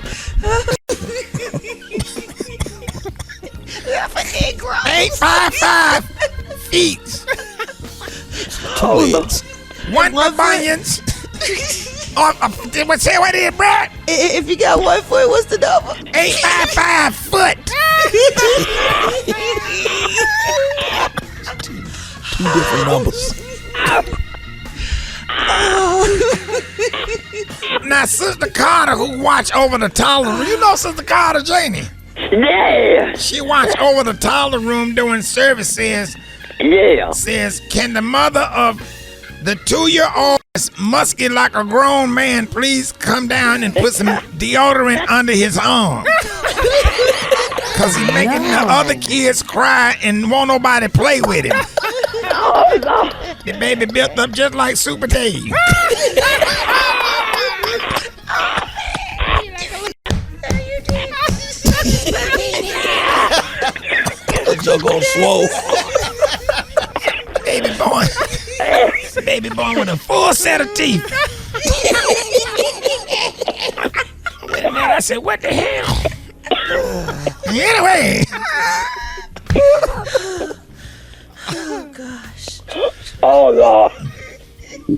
S1: 855 feet. One for bunions. Say what it is, Brad.
S8: If you got 1 foot, what's the number?
S1: 855 foot.
S10: Two different numbers.
S1: Now, Sister Carter, who watch over the toddler room, you know Sister Carter, Janie?
S15: Yeah.
S1: She watch over the toddler room doing services.
S15: Yeah.
S1: Says, can the mother of the 2-year-old musky like a grown man please come down and put some deodorant under his arm? Because he's making the other kids cry and won't nobody play with him.
S15: Oh, no.
S1: The baby built up just like Super Dave.
S10: That joke on swole.
S1: Baby born with a full set of teeth. Wait a minute, I said, what the hell? Anyway.
S8: Oh, gosh.
S15: Oh, Lord.
S8: 2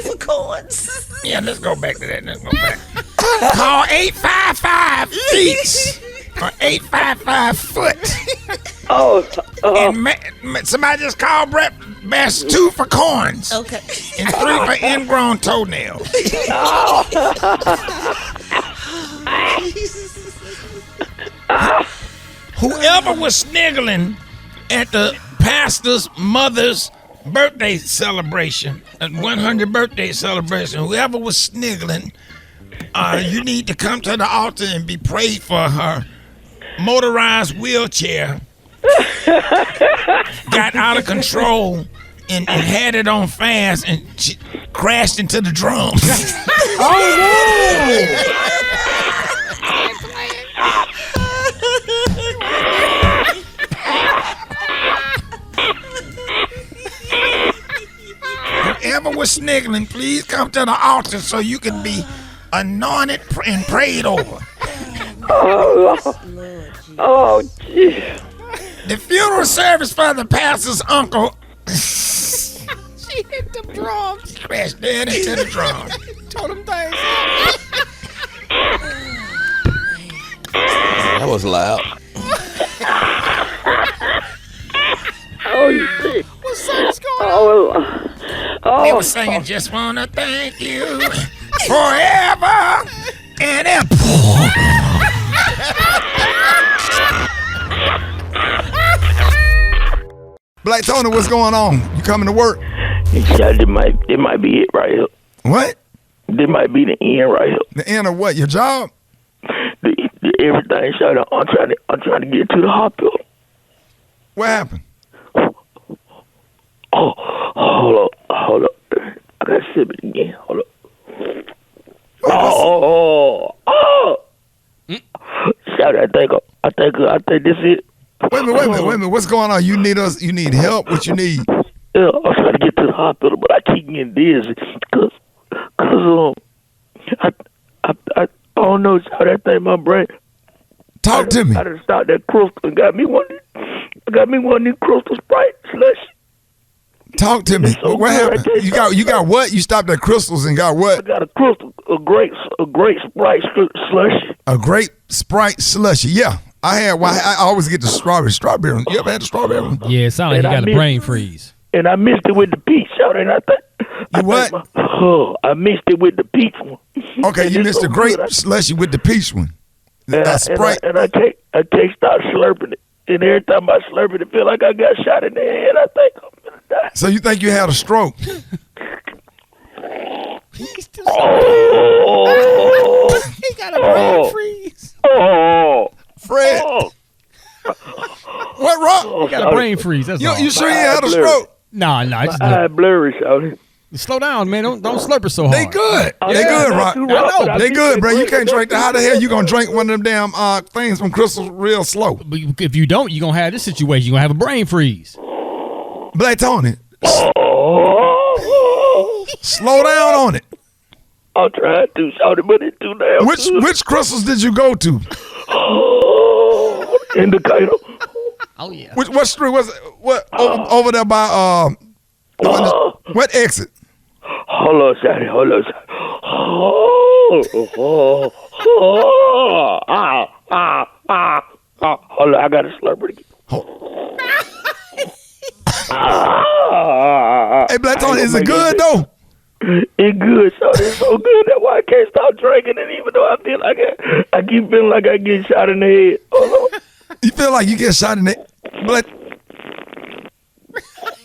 S8: for corns.
S1: Yeah, let's go back to that. Let's go back. Call 855 feet or 855 foot. And somebody just called breakfast 2 for corns.
S8: Okay.
S1: And 3 for ingrown toenails. Whoever was sniggling at the pastor's mother's birthday celebration, 100th birthday celebration, whoever was sniggling, you need to come to the altar and be prayed for. Her motorized wheelchair got out of control and had it on fast, and she crashed into the drums.
S3: Oh no!
S1: Whoever was sniggling, please come to the altar so you can be anointed and prayed over.
S3: Oh Lord. Oh jeez.
S1: The funeral service for the pastor's uncle.
S6: She hit the drums.
S1: Crashed dead into the drums.
S6: Told him things.
S10: That was loud.
S3: Oh shit.
S6: What's going on?
S1: They were singing, just wanna thank you forever and ever. Black Tony, what's going on? You coming to work?
S18: It might be it right here.
S1: What?
S18: This might be the end right here.
S1: The end of what? Your job?
S18: Everything shut up. I'm trying to get to the hospital.
S1: What happened?
S18: Oh, hold up. I gotta sip it again. Hold up. Shout! I think this is it.
S1: Wait a minute. What's going on? You need help? What you need?
S18: Yeah, I'm trying to get to the hospital, but I keep getting dizzy cause I don't know how that thing my brain.
S1: Talk to me.
S18: I done stopped that crystal and got me one of these crystal Sprite slush.
S1: Talk to me.
S18: So
S1: what happened? You got what? You stopped at crystals and got what?
S18: I got a crystal, a great Sprite slush.
S1: A grape Sprite slushy. Yeah. I always get the strawberry. You ever had the strawberry one?
S6: Yeah, it sounds like you got a brain freeze.
S18: And I mixed it with the peach. I mixed it with the peach one.
S1: Okay, you mixed the grape slushy with the peach one. That's Sprite.
S18: And I can't stop slurping it. And every time I slurp it, it feel like I got shot in the head. I think I'm gonna die.
S1: So you think you had a stroke?
S6: He got a brain freeze.
S1: Fred. What wrong?
S6: You got a brain freeze. That's all.
S1: You sure you had a stroke?
S6: Nah. I just
S18: I blurry, shouty.
S6: Slow down, man. Don't slurp it so hard.
S1: They good. They good, Rock.
S6: I know.
S1: They good, bro. You can't drink that. How the hell you gonna drink one of them damn things from Crystal real slow?
S6: But if you don't, you're gonna have this situation. You're gonna have a brain freeze.
S1: Black Tony. Slow down on it.
S18: I'm trying to, shouty, but it's too damn.
S1: Which crystals did you go to?
S18: Indicator.
S6: Oh yeah.
S1: What street was it? What over there by what exit?
S18: Hold on, shouty. Hold on. Hold on, I gotta slurp it again.
S1: Hey, Black Tony, is it good though?
S18: It's good, so it's so good. That's why I can't stop drinking. And even though I feel like I keep feeling like I get shot in the head.
S1: You feel like you get shot in the head? But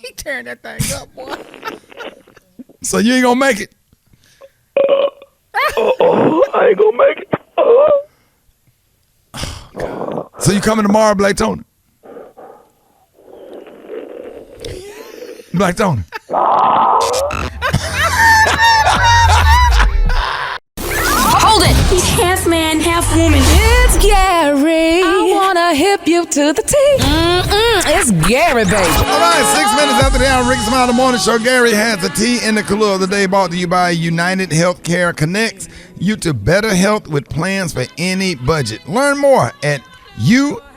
S6: He turned that thing up, boy.
S1: So you ain't gonna make it?
S18: I ain't gonna make it.
S1: So you coming tomorrow, Black Tony? Black Tony.
S17: Hold it! Half man, half woman. It's Gary. I wanna hip you to the T. It's Gary, baby.
S1: All right, 6 minutes after the hour, Rickey Smiley Morning Show. Gary has the tea in the clue of the day, brought to you by United Healthcare Connects you to better health with plans for any budget. Learn more at UHC.com.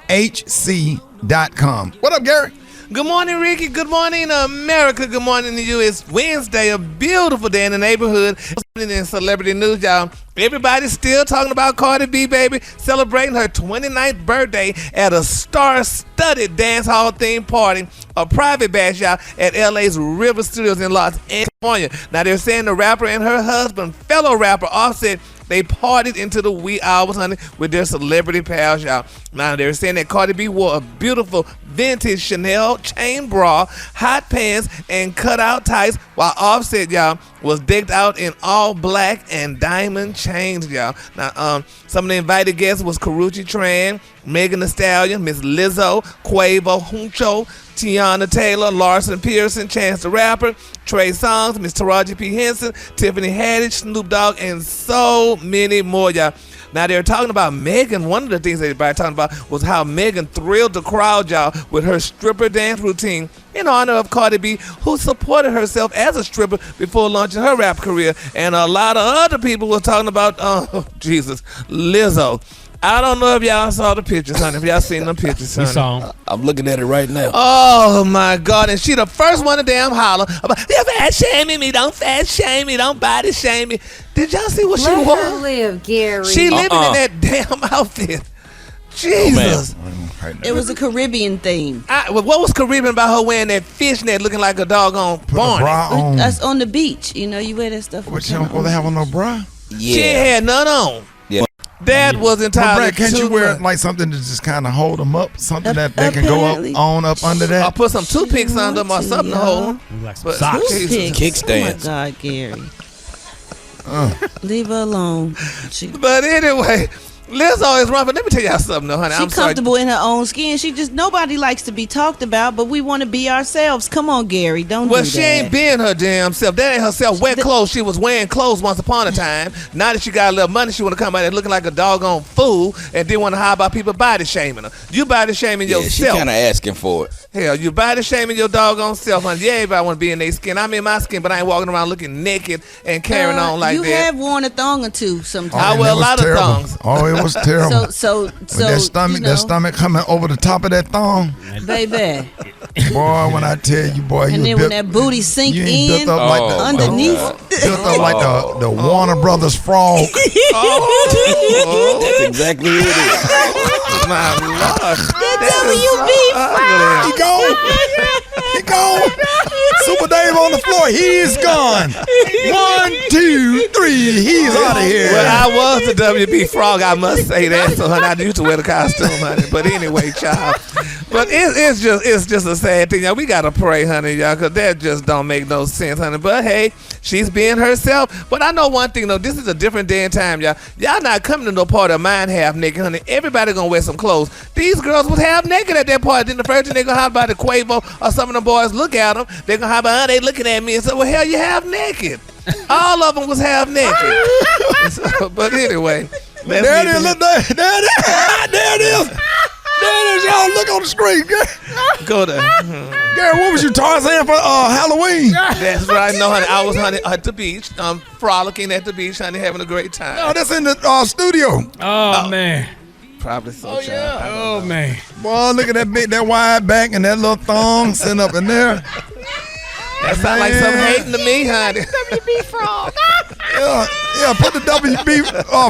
S1: What up, Gary?
S7: Good morning, Ricky. Good morning, America. Good morning to you. It's Wednesday, a beautiful day in the neighborhood. In celebrity news, y'all. Everybody's still talking about Cardi B, baby, celebrating her 29th birthday at a star-studded dance hall themed party, a private bash, y'all, at LA's River Studios in Los Angeles, California. Now, they're saying the rapper and her husband, fellow rapper Offset, they partied into the wee hours, honey, with their celebrity pals, y'all. Now, they're saying that Cardi B wore a beautiful vintage Chanel chain bra, hot pants, and cutout tights, while Offset, y'all, was decked out in all black and diamond chains, y'all. Now, some of the invited guests was Karrueche Tran, Megan Thee Stallion, Miss Lizzo, Quavo, Huncho, Tiana Taylor, Larson Pearson, Chance the Rapper, Trey Songz, Miss Taraji P. Henson, Tiffany Haddish, Snoop Dogg, and so many more, y'all. Now, they're talking about Megan. One of the things everybody talking about was how Megan thrilled the crowd, y'all, with her stripper dance routine in honor of Cardi B, who supported herself as a stripper before launching her rap career. And a lot of other people were talking about, Lizzo. I don't know if y'all saw the pictures, honey. If y'all seen them pictures, honey.
S6: We saw them.
S10: I'm looking at it right now.
S7: Oh, my God. And she the first one to damn holler about, you're fat shaming me, don't fat shame me, don't body shame me. Did y'all see what she
S5: Let
S7: wore?
S5: her live, Gary.
S7: She living in that damn outfit. Jesus.
S8: It was a Caribbean theme.
S7: What was Caribbean about her wearing that fishnet looking like a doggone barn?
S8: That's on the beach. You know, you wear that stuff.
S1: What, you don't supposed to have on no bra?
S7: She ain't had none on.
S10: Yeah.
S7: That was entirely
S1: Brad, can't you wear like something to just kind of hold them up? Something that they can go up under that?
S7: I'll put some toothpicks on them or something to hold them.
S6: Like some socks.
S10: Kickstands.
S8: Oh, my God, Gary. Leave her alone.
S7: But anyway, Lizzo is wrong. But let me tell y'all something, though, honey.
S8: She's comfortable in her own skin. Nobody likes to be talked about, but we want to be ourselves. Come on, Gary. Don't do that.
S7: Well, she ain't being her damn self. That ain't herself. Wet clothes. She was wearing clothes once upon a time. Now that she got a little money, she want to come out there looking like a doggone fool and then want to hire about people body shaming her. You body shaming yourself.
S10: She kind of asking for it.
S7: Hell, you body shaming your doggone self, honey. Yeah, everybody want to be in their skin. I'm in my skin, but I ain't walking around looking naked and carrying on like that.
S8: You have worn a thong or two sometimes.
S7: I wear a lot of thongs.
S1: Oh, it was terrible.
S8: So
S1: that stomach coming over the top of that thong,
S8: baby.
S1: Boy, when I tell you, boy,
S8: and then when that booty sink in underneath,
S1: built up like the Warner Brothers frog.
S10: That's exactly what it is.
S7: My Lord,
S1: He gone. Super Dave on the floor. He's gone. 1, 2, 3. He's out of here.
S7: Well, I was the WB frog. I must say that. So honey, I used to wear the costume, honey. But anyway, child. But it's just a sad thing, y'all. We gotta pray, honey, y'all, because that just don't make no sense, honey. But hey, she's being herself. But I know one thing though. This is a different day and time, y'all. Y'all not coming to no party of mine half naked, honey. Everybody gonna wear some clothes. These girls was half naked at that party. Then the first thing they gonna have about the Quavo or some of them boys look at them. They gonna have about they looking at me and say, "Well, hell, you half naked." All of them was half naked. But anyway,
S1: there it is. Look there. There it is. There it is. Y'all look on the screen.
S7: Go there.
S1: Gary, what was you Tarzan for Halloween?
S7: That's right. No, honey, I was at the beach, frolicking at the beach, honey, having a great time.
S1: No, that's in the studio.
S6: Oh man.
S7: Probably so.
S6: Oh yeah. Oh man.
S1: Boy, look at that wide back and that little thong sitting up in there.
S7: That sound like some hating to me, honey.
S5: WB frog.
S1: Yeah, put the WB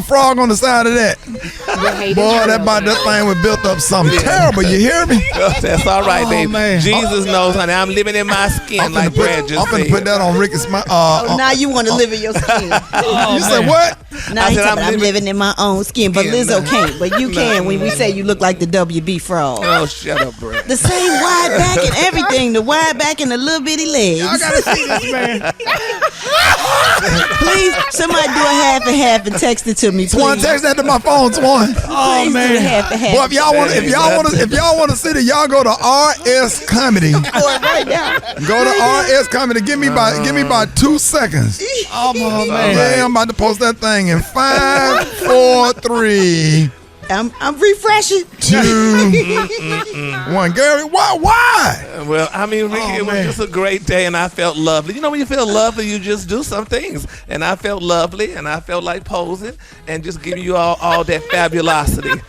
S1: frog on the side of that. Boy, that thing was built up something terrible. You hear me?
S7: That's all right, baby.
S1: Man.
S7: Jesus knows, honey. I'm living in my skin, like Brad just said.
S1: I'm finna put that on Rickey Smiley.
S8: Now you want to live in your skin.
S1: You said what?
S8: Now I'm living in my own skin, but Lizzo can't. But you can when we say you look like the WB frog.
S7: Oh, shut up, Brad.
S8: The same wide back and everything. The wide back and the little bitty legs.
S1: I gotta see this, man.
S8: Please, somebody do a half and half and text it to me, please.
S1: Swan, text that to my phone, Swan.
S8: Oh man, do half and half.
S1: Boy, if y'all want to see it, y'all go to RS Comedy.
S8: Right now.
S1: Go to RS Comedy. Give me about 2 seconds.
S6: Oh man.
S1: Yeah, I'm about to post that thing in 5, 4, 3.
S8: I'm refreshing.
S1: 2, 1. Gary, why?
S7: Well, I mean, Ricky, it was just a great day, and I felt lovely. You know, when you feel lovely, you just do some things. And I felt lovely, and I felt like posing and just giving you all that fabulosity.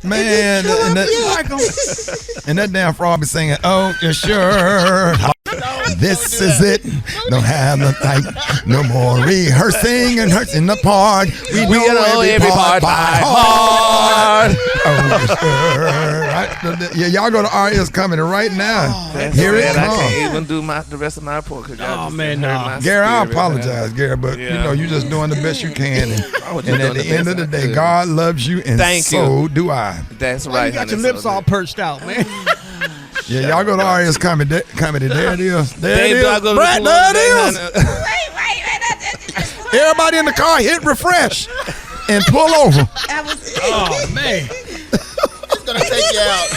S1: Man, and that damn frog be singing, oh, you sure. This is it. Don't have no time. No more rehearsing and hurting the part. We know every part by heart. Oh, sure. Yeah, y'all go to RS Comedy right now. Here it comes.
S7: I can't even do the rest of my report.
S6: Oh, man, no.
S1: Gary, I apologize, Gary, but you know, you're just doing the best you can. And at the end of the day, God loves you, and so do I.
S7: That's right.
S6: You got your lips all perched out, man.
S1: Yeah, y'all go to RS Comedy. There it is. There it is.
S7: Brett,
S1: there it is. Everybody in the car, hit refresh and pull over.
S6: Oh, man.
S10: It's going to take you out.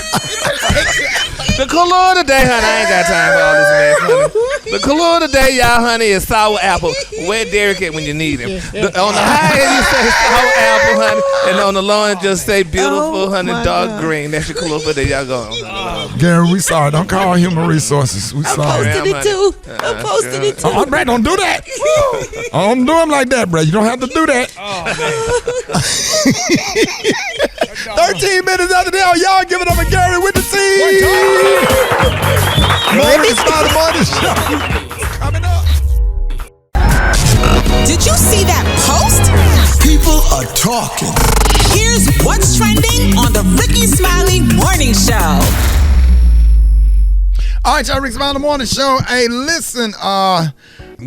S7: The color today, honey, I ain't got time for all this mess, honey. The color today, y'all, honey, is sour apple. Where Derek at when you need him? On the high end, you say sour apple, honey, and on the low end, just say beautiful, honey, dark green. That's your color for today, y'all go on.
S1: Gary, we sorry. Don't call Human Resources. We sorry.
S8: I posted it too. I posted it too.
S1: Oh, Brad, don't do that. Don't do him like that, Brad. You don't have to do that.
S6: Oh, man.
S1: 13 minutes after the hour, y'all give it up to Gary with the team. Rickey Smiley Morning Show coming up.
S4: Did you see that post?
S10: People are talking.
S4: Here's what's trending on the Rickey Smiley Morning Show.
S1: All right, y'all, Rickey Smiley Morning Show. Hey, listen,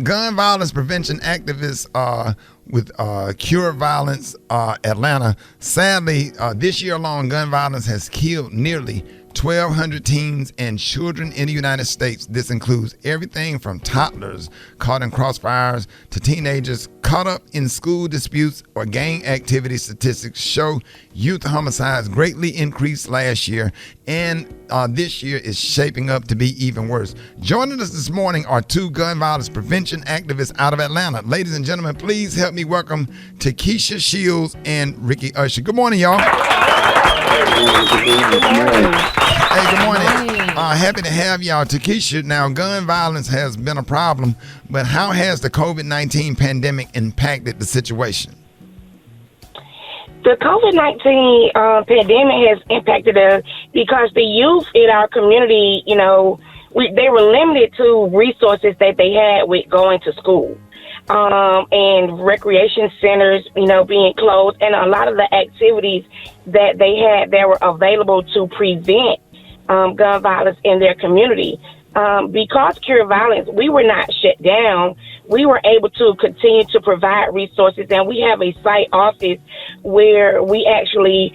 S1: gun violence prevention activists with Cure Violence Atlanta. Sadly, this year alone, gun violence has killed nearly 1,200 teens and children in the United States. This includes everything from toddlers caught in crossfires to teenagers caught up in school disputes or gang activity. Statistics show youth homicides greatly increased last year, and this year is shaping up to be even worse. Joining us this morning are two gun violence prevention activists out of Atlanta. Ladies and gentlemen, please help me welcome Takesha Shields and Ricky Usher. Good morning, y'all. Hey, good morning. Happy to have y'all. Takesha, now gun violence has been a problem, but how has the COVID-19 pandemic impacted the situation?
S19: The COVID-19 pandemic has impacted us because the youth in our community, you know, they were limited to resources that they had with going to school. And recreation centers, you know, being closed, and a lot of the activities that they had that were available to prevent gun violence in their community. Because Cure Violence, we were not shut down. We were able to continue to provide resources, and we have a site office where we actually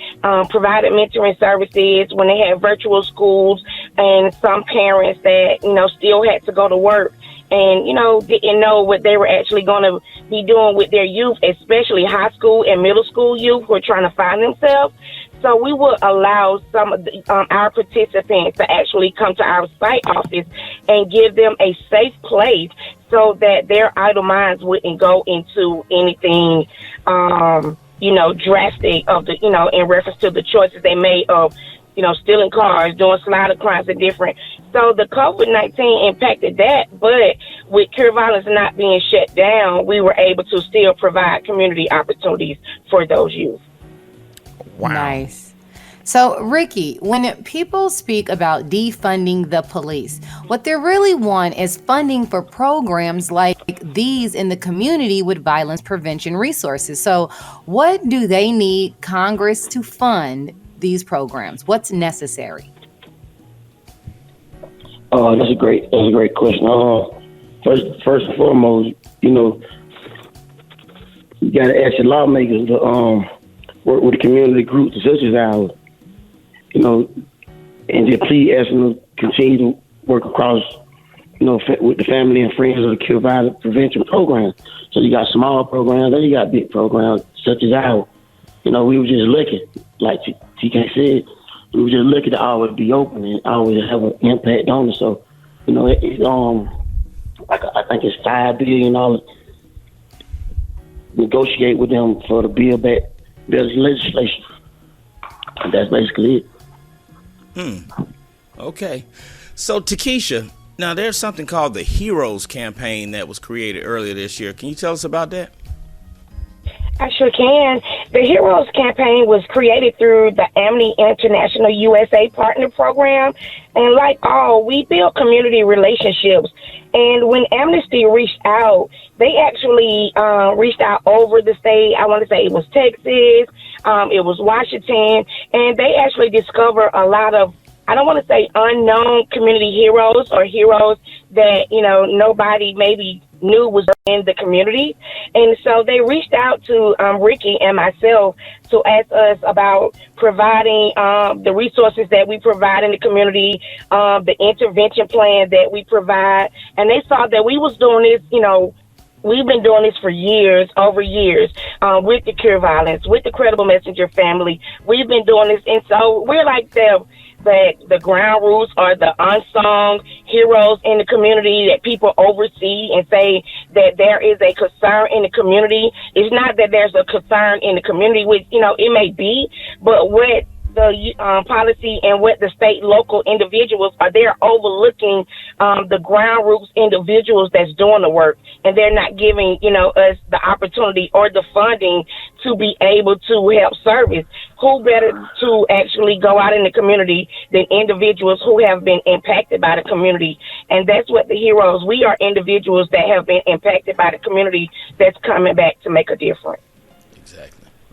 S19: provided mentoring services when they had virtual schools, and some parents that, you know, still had to go to work and, you know, didn't know what they were actually going to be doing with their youth, especially high school and middle school youth who are trying to find themselves. So we would allow some of our participants to actually come to our site office and give them a safe place so that their idle minds wouldn't go into anything, you know, drastic of the, you know, in reference to the choices they made of, you know, stealing cars, doing slider crimes and different. So the COVID-19 impacted that, but with Cure Violence not being shut down, we were able to still provide community opportunities for those youth.
S1: Wow.
S5: Nice. So, Ricky, when people speak about defunding the police, what they really want is funding for programs like these in the community with violence prevention resources. So, what do they need Congress to fund these programs? What's necessary?
S18: That's a great question. First and foremost, you know, you got to ask your lawmakers to work with the community groups such as ours, you know, and just please ask them to continue to work across, you know, with the family and friends of the Cure Violence Prevention Program. So you got small programs, and you got big programs such as ours. You know, we were just lucky, like TK said, we were just lucky to always be open and always have an impact on it. So, you know, I think it's $5 billion. Negotiate with them for the bill back. There's legislation. And that's basically it.
S10: Okay. So, Takesha, now there's something called the Heroes Campaign that was created earlier this year. Can you tell us about that?
S19: I sure can. The Heroes campaign was created through the Amnesty International USA Partner Program. And like all, we build community relationships. And when Amnesty reached out, they actually reached out over the state. I want to say it was Texas, it was Washington, and they actually discovered a lot of, I don't want to say unknown community heroes or heroes that, nobody maybe knew was in the community. And so they reached out to Rickey and myself to ask us about providing the resources that we provide in the community, the intervention plan that we provide. And they saw that we was doing this, we've been doing this for years, over years, with the Cure Violence, with the Credible Messenger family. We've been doing this. And so we're like the ground roots are the unsung heroes in the community that people oversee and say that there is a concern in the community. It's not that there's a concern in the community, which, it may be, but what the policy and what the state local individuals are, they're overlooking the ground roots individuals that's doing the work, and they're not giving us the opportunity or the funding to be able to help service. Who better to actually go out in the community than individuals who have been impacted by the community? And that's what the heroes, we are individuals that have been impacted by the community that's coming back to make a difference.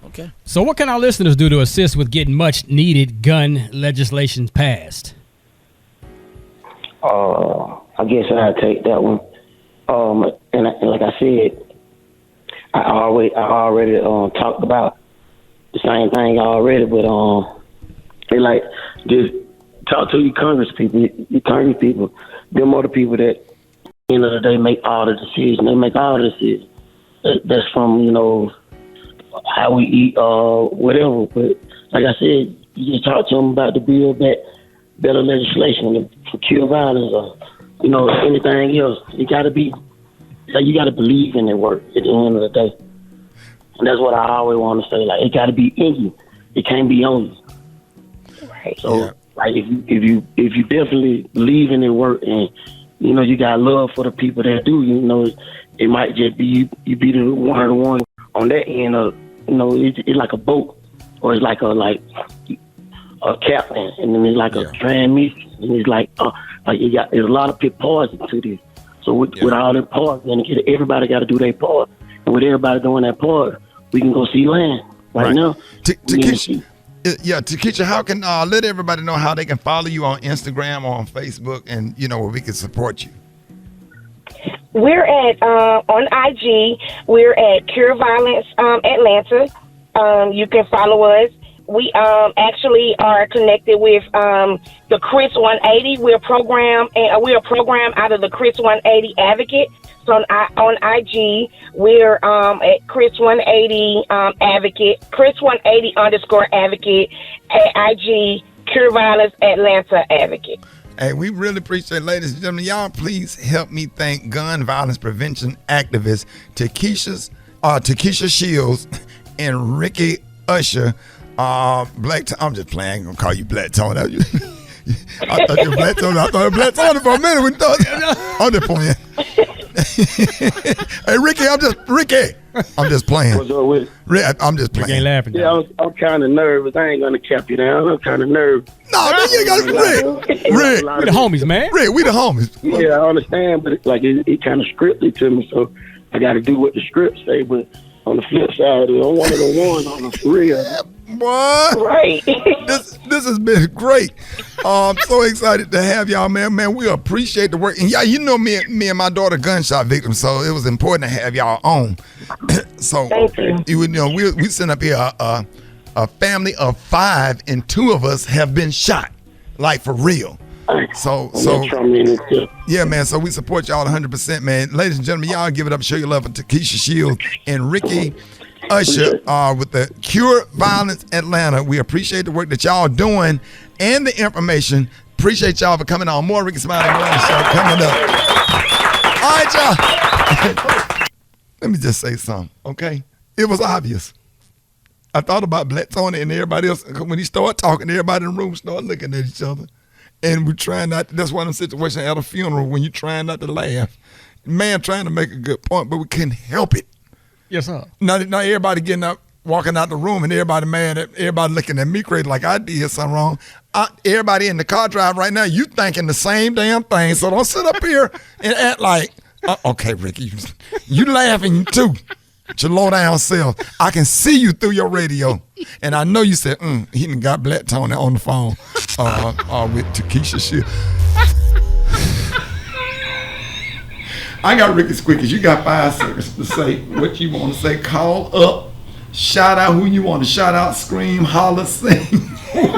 S10: Okay.
S6: So what can our listeners do to assist with getting much needed gun legislation passed?
S18: I guess I'll take that one. And like I said, I already talked about the same thing already, but they like just talk to your Congress people. Your Congress people, them are the people that, at the end of the day, make all the decisions. They make all the decisions. That's from, how we eat, whatever. But like I said, you just talk to them about the bill, better legislation for cure violence, or anything else. You got to believe in their work at the end of the day, and that's what I always want to say. Like, it got to be in you. It can't be on you. Right. So, like, if you definitely believe in their work, and you got love for the people that do, it might just be you be the one on that end of, it's like a boat, or it's like a captain, and then it's like a transmission, and it's like there's a lot of parts to this. So with all the parts, and everybody got to do their part, and with everybody doing that part, we can go see land right now.
S1: Takesha, how can let everybody know how they can follow you on Instagram or on Facebook, and where we can support you?
S19: We're at on IG. We're at Cure Violence Atlanta. You can follow us. We actually are connected with the Chris 180. We're a program out of the Chris 180 Advocate. So on IG, we're at Chris 180 Advocate, Chris 180 _ Advocate at IG, Cure Violence Atlanta Advocate.
S1: Hey, we really appreciate it, ladies and gentlemen. Y'all, please help me thank gun violence prevention activist Takesha Shields and Rickey Usher. I'm just playing. I'm gonna call you Black Tony. I thought you were Black Tony. I thought you were Black Tony for a minute. I'm just playing. Hey, Rickey, I'm just playing.
S18: What's up with it?
S1: I'm just playing.
S6: Rick ain't laughing.
S18: Yeah, I'm kind of nervous. I ain't gonna cap you down. I'm kind of nervous.
S1: No, man, you got Rick.
S6: We the homies, man.
S1: Rick, we the homies.
S18: Yeah, I understand, but it kind of scripted to me, so I got to do what the script say. But on the flip side, I'm one of the ones on the real.
S1: What?
S19: Right.
S1: This has been great. I'm so excited to have y'all, man. Man, we appreciate the work. And y'all, me and my daughter gunshot victims, so it was important to have y'all on. So
S19: thank you.
S1: We sent up here a family of 5, and 2 of us have been shot, like for real. So yeah, man. So we support y'all 100%, man. Ladies and gentlemen, y'all give it up, show your love for Takesha Shields and Rickey Usher with the Cure Violence Atlanta. We appreciate the work that y'all doing and the information. Appreciate y'all for coming on. More Rickey Smiley Morning Show coming up. All right, y'all. Let me just say something, okay? It was obvious. I thought about Black Tony and everybody else. When he started talking, everybody in the room started looking at each other. And we're trying not to, that's one of the situations at a funeral when you're trying not to laugh. Man trying to make a good point, but we couldn't help it.
S6: Yes, sir.
S1: Not everybody getting up walking out the room and everybody mad at everybody looking at me crazy like I did something wrong. Everybody in the car drive right now, you thinking the same damn thing. So don't sit up here and act like, okay, Ricky, you laughing too. Your low down self. I can see you through your radio. And I know you said, he done got Black Tony on the phone with Takesha shit. I got Ricky's Quickies. You got 5 seconds to say what you want to say. Call up, shout out who you want to shout out, scream, holler, sing,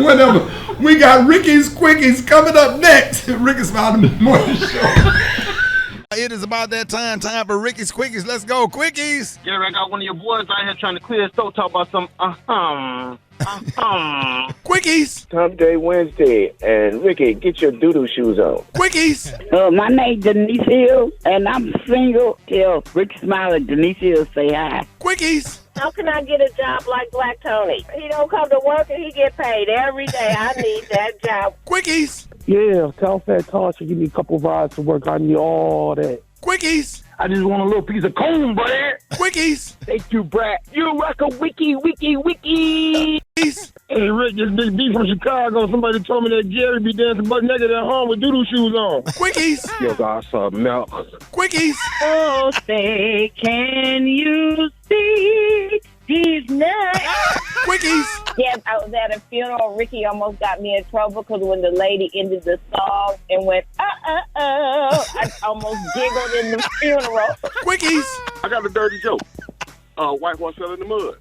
S1: whatever. We got Ricky's Quickies coming up next. Rickey Smiley Morning Show. It is about that time for Ricky's Quickies. Let's go, Quickies.
S20: Gary, I got one of your boys out here trying to clear his throat, talk about some
S1: Quickies.
S21: Someday Wednesday, and Ricky, get your doo-doo shoes on.
S1: Quickies.
S22: My name's Denise Hill, and I'm single till Rickey Smiley, Denise Hill say hi.
S1: Quickies.
S15: How can I get a job like Black Tony? He don't come to work and he get paid every day. I need that job.
S1: Quickies.
S21: Yeah, tell Fat Tasha, give me a couple of rides to work. I need all that.
S1: Quickies.
S21: I just want a little piece of cone, Brad.
S1: Quickies.
S21: Thank you, Brad. You rock a wiki. Quickies. Hey, Rick, this Big B from Chicago. Somebody told me that Jerry be dancing butt naked at home with doodoo shoes on.
S1: Quickies.
S21: Yo, got some milk.
S1: Quickies.
S22: Oh, say, can you see these nuts?
S1: Quickies.
S15: Yes, I was at a funeral. Ricky almost got me in trouble because when the lady ended the song and went, I almost giggled in the funeral.
S1: Quickies.
S21: I got a dirty joke. White horse fell in the mud.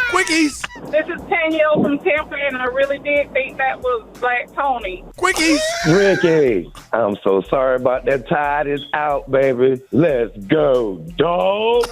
S1: Quickies.
S15: This is Danielle from Tampa, and I really did think that was Black Tony.
S1: Quickies.
S21: Ricky, I'm so sorry about that. Tide is out, baby. Let's go, dog.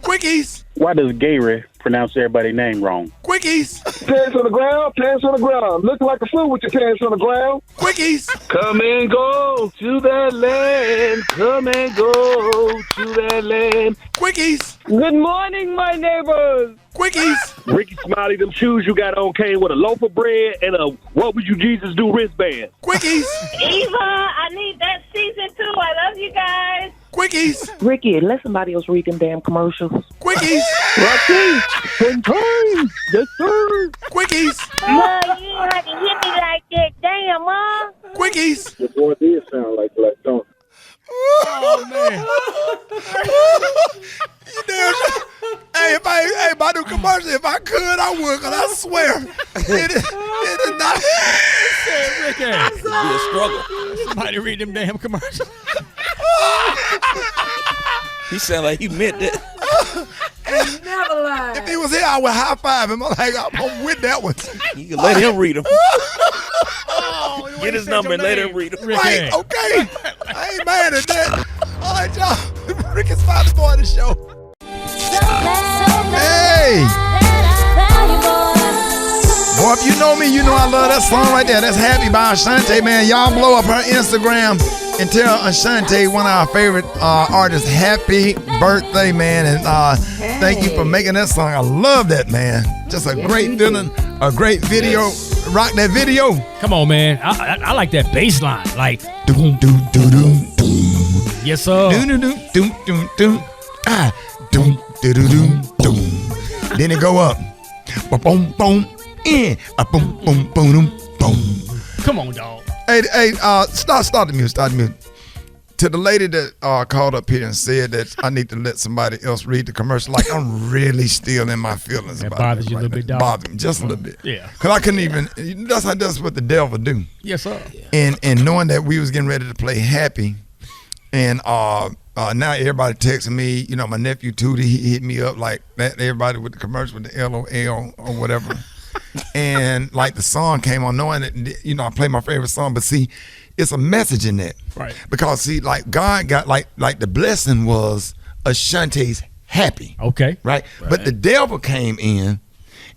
S1: Quickies.
S21: Why does Gary pronounce everybody's name wrong?
S1: Quickies.
S21: Pants on the ground, pants on the ground. Looking like a fool with your pants on the ground.
S1: Quickies.
S21: Come and go to that land. Come and go to that land.
S1: Quickies.
S21: Good morning, my neighbors.
S1: Quickies.
S21: Rickey Smiley, them shoes you got on came with a loaf of bread and a What Would You Jesus Do wristband.
S1: Quickies.
S15: Eva, I need that season 2. I love you guys.
S1: Quickies.
S21: Ricky, let somebody else read them damn commercials.
S1: Quickies.
S21: Rocky, 10 times. Yes, sir.
S1: Quickies.
S15: Ma, you ain't have to hit me like that. Damn, Ma.
S1: Quickies.
S21: Your boy did sound like Black Tony.
S1: Oh, man. You damn sure. Hey, if I do commercial, if I could, I would, because I swear, it is not.
S6: Ricky.
S10: It'd be a struggle.
S6: Somebody read them damn commercials.
S10: He sound like he meant that.
S22: Never lie.
S1: If he was here, I would high five him. I'm like, I'm with that one.
S10: You can let him read them.
S1: Oh,
S10: Get his number and let him read them.
S1: Right, okay. I ain't mad at that. All right, y'all. Rickey Smiley Morning Show. Hey. Boy, if you know me, you know I love that song right there. That's Happy by Ashante, man. Y'all blow up her Instagram and tell Ashante, one of our favorite artists, happy birthday, man. And thank you for making that song. I love that, man. Just a great feeling, a great video. Rock that video.
S6: Come on, man. I like that bass line. Like,
S1: doom, doom, doom, doom, doom.
S6: Yes, sir.
S1: Doom, doom, doom, doom, doom, doom. Ah, doom, doom, doom, doom. Then it go up. Boom, boom, in. Boom, boom, boom, boom, boom.
S6: Come on, dog.
S1: Hey, start the music. To the lady that called up here and said that I need to let somebody else read the commercial, like I'm really still in my feelings about it.
S6: Bothers you a little bit, dog?
S1: Bothers me just a little bit.
S6: Yeah.
S1: Because I couldn't even, that's what the devil do.
S6: Yes, sir.
S1: And knowing that we was getting ready to play Happy, and now everybody texting me, my nephew Tootie, he hit me up like that, everybody with the commercial with the LOL or whatever. And like the song came on, knowing that, I play my favorite song, but see, it's a message in that.
S6: Right.
S1: Because see, like God got like the blessing was Ashante's happy.
S6: Okay.
S1: Right? But the devil came in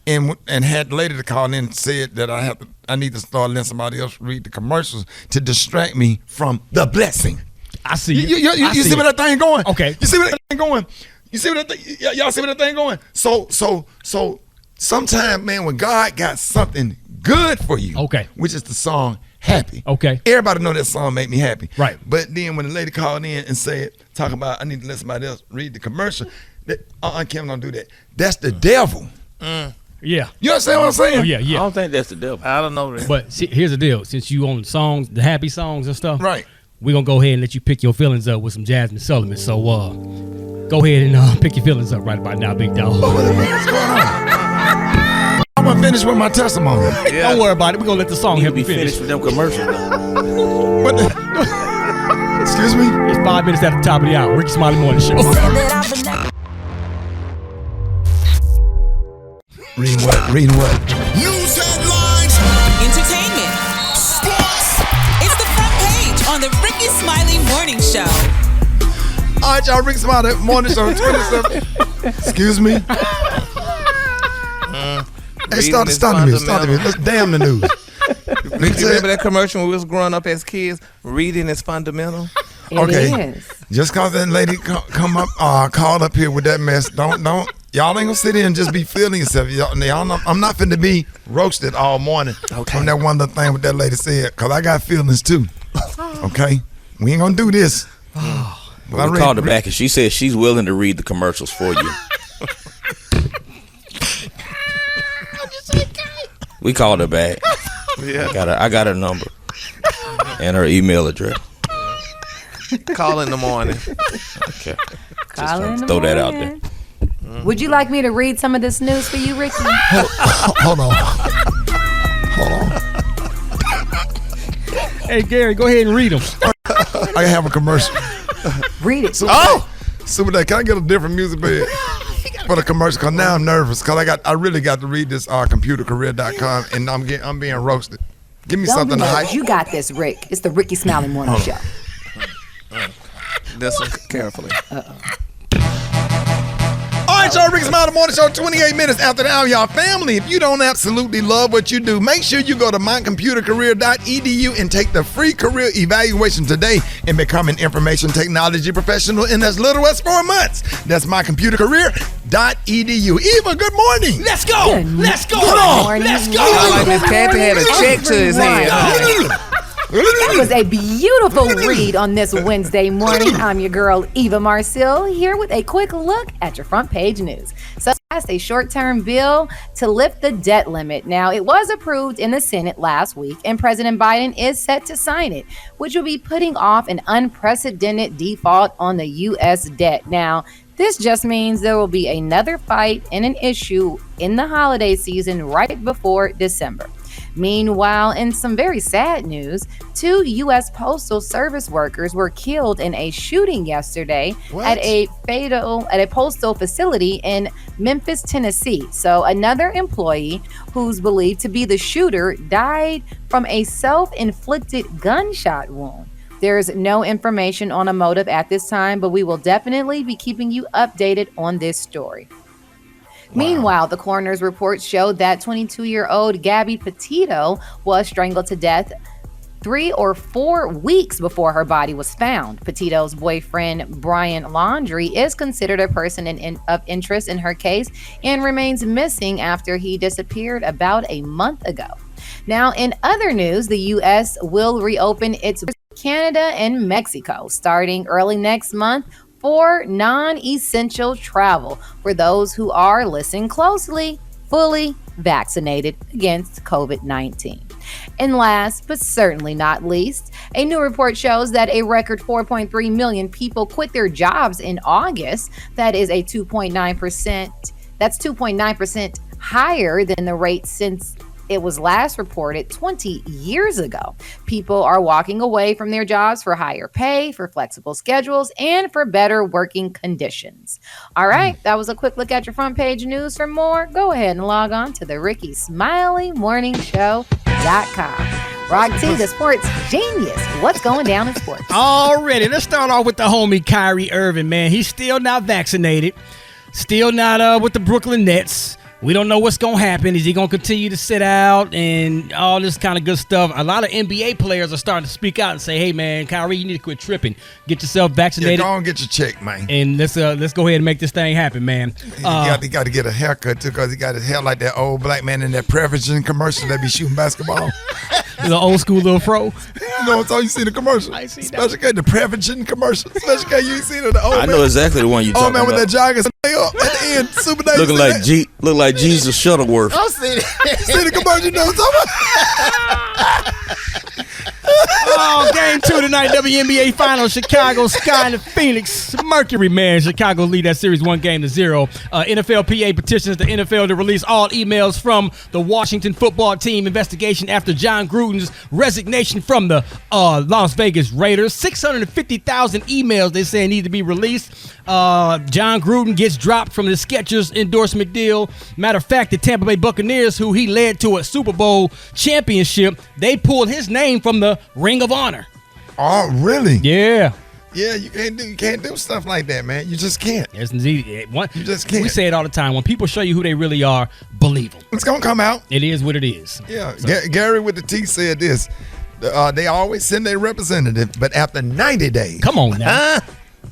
S1: and had the lady to call in and said that I need to start letting somebody else read the commercials to distract me from the blessing.
S6: I see.
S1: You see where that thing going?
S6: Okay.
S1: You see where that thing going? You see where that thing? Y'all see where that thing going? So sometimes, man, when God got something good for you,
S6: okay,
S1: which is the song Happy.
S6: Okay.
S1: Everybody know that song make me happy.
S6: Right.
S1: But then when the lady called in and said, talk about I need to let somebody else read the commercial, Kim, don't do that. That's the devil.
S6: Yeah.
S1: You understand what I'm saying?
S6: Oh, yeah.
S10: I don't think that's the devil.
S7: I don't know that.
S6: But see, here's the deal. Since you on the songs, the happy songs and stuff,
S1: right?
S6: We're gonna go ahead and let you pick your feelings up with some Jasmine Sullivan. So go ahead and pick your feelings up right about now, big dog.
S1: What's going on? I'm gonna finish with my testimony.
S6: Yeah. Don't worry about it. We're gonna let the song help
S10: be
S6: you finish.
S10: finished with them commercials.
S1: Excuse me?
S6: It's 5 minutes at the top of the hour. Rickey Smiley Morning Show.
S1: Reading what?
S4: News headlines. Entertainment. Sports. It's the front page on the Rickey Smiley Morning Show.
S1: All right, y'all. Rickey Smiley Morning Show 27. Excuse me. Hey, start the news. Let's damn the news.
S7: You remember that commercial when we was growing up as kids? Reading is fundamental.
S1: Okay. Just cause that lady come up, called up here with that mess, don't. Y'all ain't gonna sit here and just be feeling yourself. Y'all know, I'm not finna be roasted all morning from that one little thing what that lady said, cause I got feelings too. Okay, we ain't gonna do this.
S10: We called her back and she said she's willing to read the commercials for you. We called her back.
S7: Yeah.
S10: I got her number and her email address.
S7: Call in the morning.
S10: Okay.
S5: Call in the
S10: throw that out
S5: morning.
S10: there.
S5: Would you like me to read some of this news for you, Ricky?
S1: Hold on.
S6: Hey, Gary, go ahead and read them.
S1: I have a commercial.
S5: Read it.
S1: Super Day, can I get a different music bed for the commercial? Cause now I'm nervous. Cause I really got to read this computercareer.com and I'm being roasted. Give me something to hype.
S5: You got this, Rick. It's the Rickey Smiley Morning Show.
S7: Listen carefully.
S1: All right, y'all, Rickey Smiley Morning Show, 28 minutes after the hour, y'all. Family, if you don't absolutely love what you do, make sure you go to mycomputercareer.edu and take the free career evaluation today and become an information technology professional in as little as 4 months. That's mycomputercareer.edu. Eva, good morning.
S6: Let's go. Let's go.
S1: Come on.
S6: Let's go.
S7: Sound like Miss Kathy had a check to his hand.
S5: That was a beautiful read on this Wednesday morning. I'm your girl, Eva Marcille, here with a quick look at your front page news. So, passed a short-term bill to lift the debt limit. Now, it was approved in the Senate last week, and President Biden is set to sign it, which will be putting off an unprecedented default on the U.S. debt. Now, this just means there will be another fight and an issue in the holiday season right before December. Meanwhile, in some very sad news, 2 U.S. Postal Service workers were killed in a shooting yesterday at a postal facility in Memphis, Tennessee. So another employee who's believed to be the shooter died from a self-inflicted gunshot wound. There's no information on a motive at this time, but we will definitely be keeping you updated on this story. Meanwhile, the coroner's report showed that 22-year-old Gabby Petito was strangled to death 3 or 4 weeks before her body was found. Petito's boyfriend, Brian Laundrie, is considered a person of interest in her case and remains missing after he disappeared about a month ago. Now, in other news, the U.S. will reopen its Canada and Mexico starting early next month for non-essential travel for those who are, listen closely, fully vaccinated against COVID-19. And last, but certainly not least, a new report shows that a record 4.3 million people quit their jobs in August. That is a 2.9%. That's 2.9% higher than the rate since it was last reported 20 years ago. People are walking away from their jobs for higher pay, for flexible schedules, and for better working conditions. All right, that was a quick look at your front page news. For more, go ahead and log on to the Rickey Smiley Morning Show.com. Rock T, the sports genius. What's going down in sports?
S6: Already, let's start off with the homie Kyrie Irving, man. He's still not vaccinated, still not with the Brooklyn Nets. We don't know what's going to happen. Is he going to continue to sit out and all this kind of good stuff? A lot of NBA players are starting to speak out and say, hey, man, Kyrie, you need to quit tripping. Get yourself vaccinated.
S1: Yeah, go and get your check, man.
S6: And let's go ahead and make this thing happen, man.
S1: He got to get a haircut, too, because he got his hair like that old black man in that Prevagen commercial that be shooting basketball.
S6: The old school little fro.
S1: You know, so you seen the commercial.
S6: I see
S1: Special K, the Prevention commercial. Special K, you ain't seen it. The old
S10: I know exactly the one you talking
S1: man with
S10: about.
S1: that joggers up at the end, super nice.
S10: Look like Jesus Shuttleworth.
S1: I see it. See the commercial? You know what I'm talking about?
S6: Oh, game 2 tonight, WNBA Finals, Chicago Sky and the Phoenix Mercury, man. Chicago lead that series 1-0. NFLPA petitions the NFL to release all emails from the Washington football team investigation after John Gruden's resignation from the Las Vegas Raiders. 650,000 emails they say need to be released. John Gruden gets dropped from the Skechers endorsement deal. Matter of fact, the Tampa Bay Buccaneers, who he led to a Super Bowl championship, they pulled his name from the Ring of Honor.
S1: Oh, really?
S6: Yeah.
S1: Yeah, you can't do stuff like that, man. You just can't.
S6: Yes, indeed.
S1: You just can't.
S6: We say it all the time. When people show you who they really are, believe them.
S1: It's gonna come out.
S6: It is what it is.
S1: Yeah. So. Gary with the T said this. They always send their representative, but after 90 days.
S6: Come on now.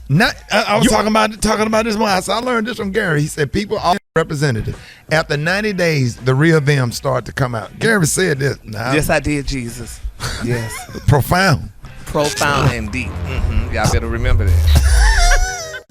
S1: I was talking about this once. I learned this from Gary. He said people are representative. After 90 days, the real them start to come out. Gary said this.
S7: Yes, I did, Jesus. Yes.
S1: Profound
S7: and deep. Y'all better remember that.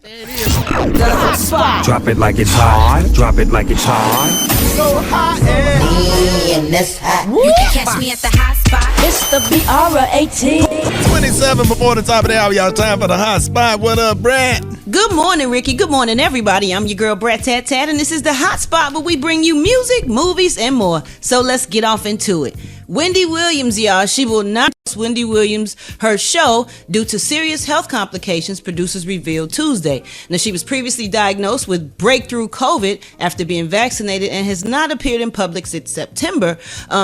S2: Drop it like it's hot. Drop it like it's hot.
S3: So hot and that's hot. You can catch me at the hot spot. It's the BR18.
S1: 27 before the top of the hour, y'all. Time for the hot spot. What up, Brad?
S8: Good morning, Ricky. Good morning, everybody. I'm your girl, Brat Tat Tat, and this is the hot spot where we bring you music, movies, and more. So let's get off into it. Wendy Williams, y'all. She will not host Wendy Williams her show due to serious health complications, producers revealed Tuesday. Now, she was previously diagnosed with breakthrough COVID after being vaccinated and has not appeared in public since September.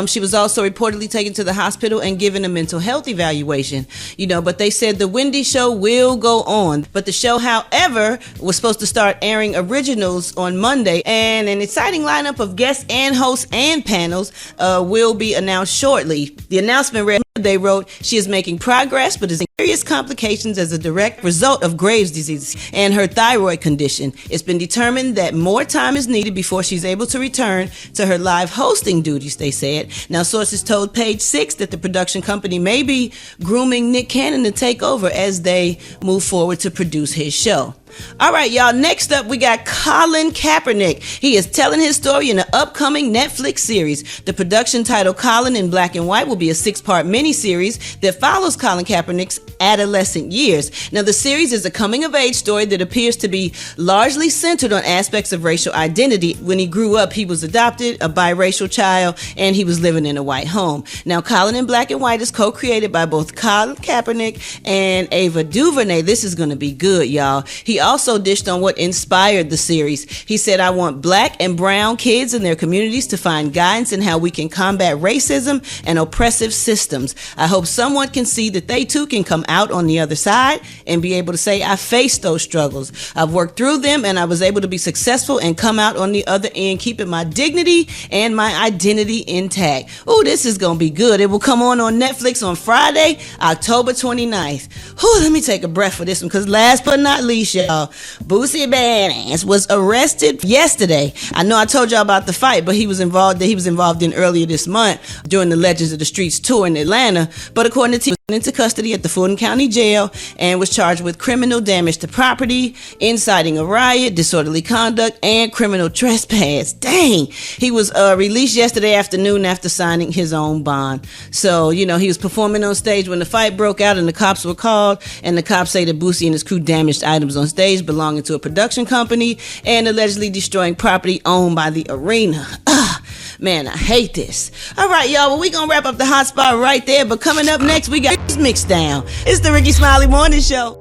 S8: She was also reportedly taken to the hospital and given a mental health evaluation. But they said the Wendy show will go on. But the show, however, was supposed to start airing originals on Monday, and an exciting lineup of guests and hosts and panels will be announced shortly. The announcement read, they wrote, she is making progress but is in serious complications as a direct result of Graves' disease and her thyroid condition. It's been determined that more time is needed before she's able to return to her live hosting duties, they said. Now, sources told Page Six that the production company may be grooming Nick Cannon to take over as they move forward to produce his show. All right, y'all. Next up, we got Colin Kaepernick. He is telling his story in an upcoming Netflix series. The production titled Colin in Black and White will be a 6-part miniseries that follows Colin Kaepernick's adolescent years. Now, the series is a coming-of-age story that appears to be largely centered on aspects of racial identity. When he grew up, he was adopted, a biracial child, and he was living in a white home. Now, Colin in Black and White is co-created by both Colin Kaepernick and Ava DuVernay. This is going to be good, y'all. He also dished on what inspired the series. He said, I want black and brown kids in their communities to find guidance in how we can combat racism and oppressive systems. I hope someone can see that they too can come out on the other side and be able to say, I faced those struggles. I've worked through them and I was able to be successful and come out on the other end, keeping my dignity and my identity intact. Oh, this is going to be good. It will come on Netflix on Friday, October 29th. Let me take a breath for this one, because last but not least, y'all, Boosie Badass was arrested yesterday. I know I told y'all about the fight, but he was involved in earlier this month during the Legends of the Streets tour in Atlanta. But according to he was into custody at the Fulton County Jail and was charged with criminal damage to property, inciting a riot, disorderly conduct, and criminal trespass. Dang! He was released yesterday afternoon after signing his own bond. So, he was performing on stage when the fight broke out and the cops were called, and the cops say that Boosie and his crew damaged items on stage belonging to a production company and allegedly destroying property owned by the arena. Man, I hate this. All right, y'all. Well, we're going to wrap up the hot spot right there. But coming up next, we got Mix Down. It's the Rickey Smiley Morning Show.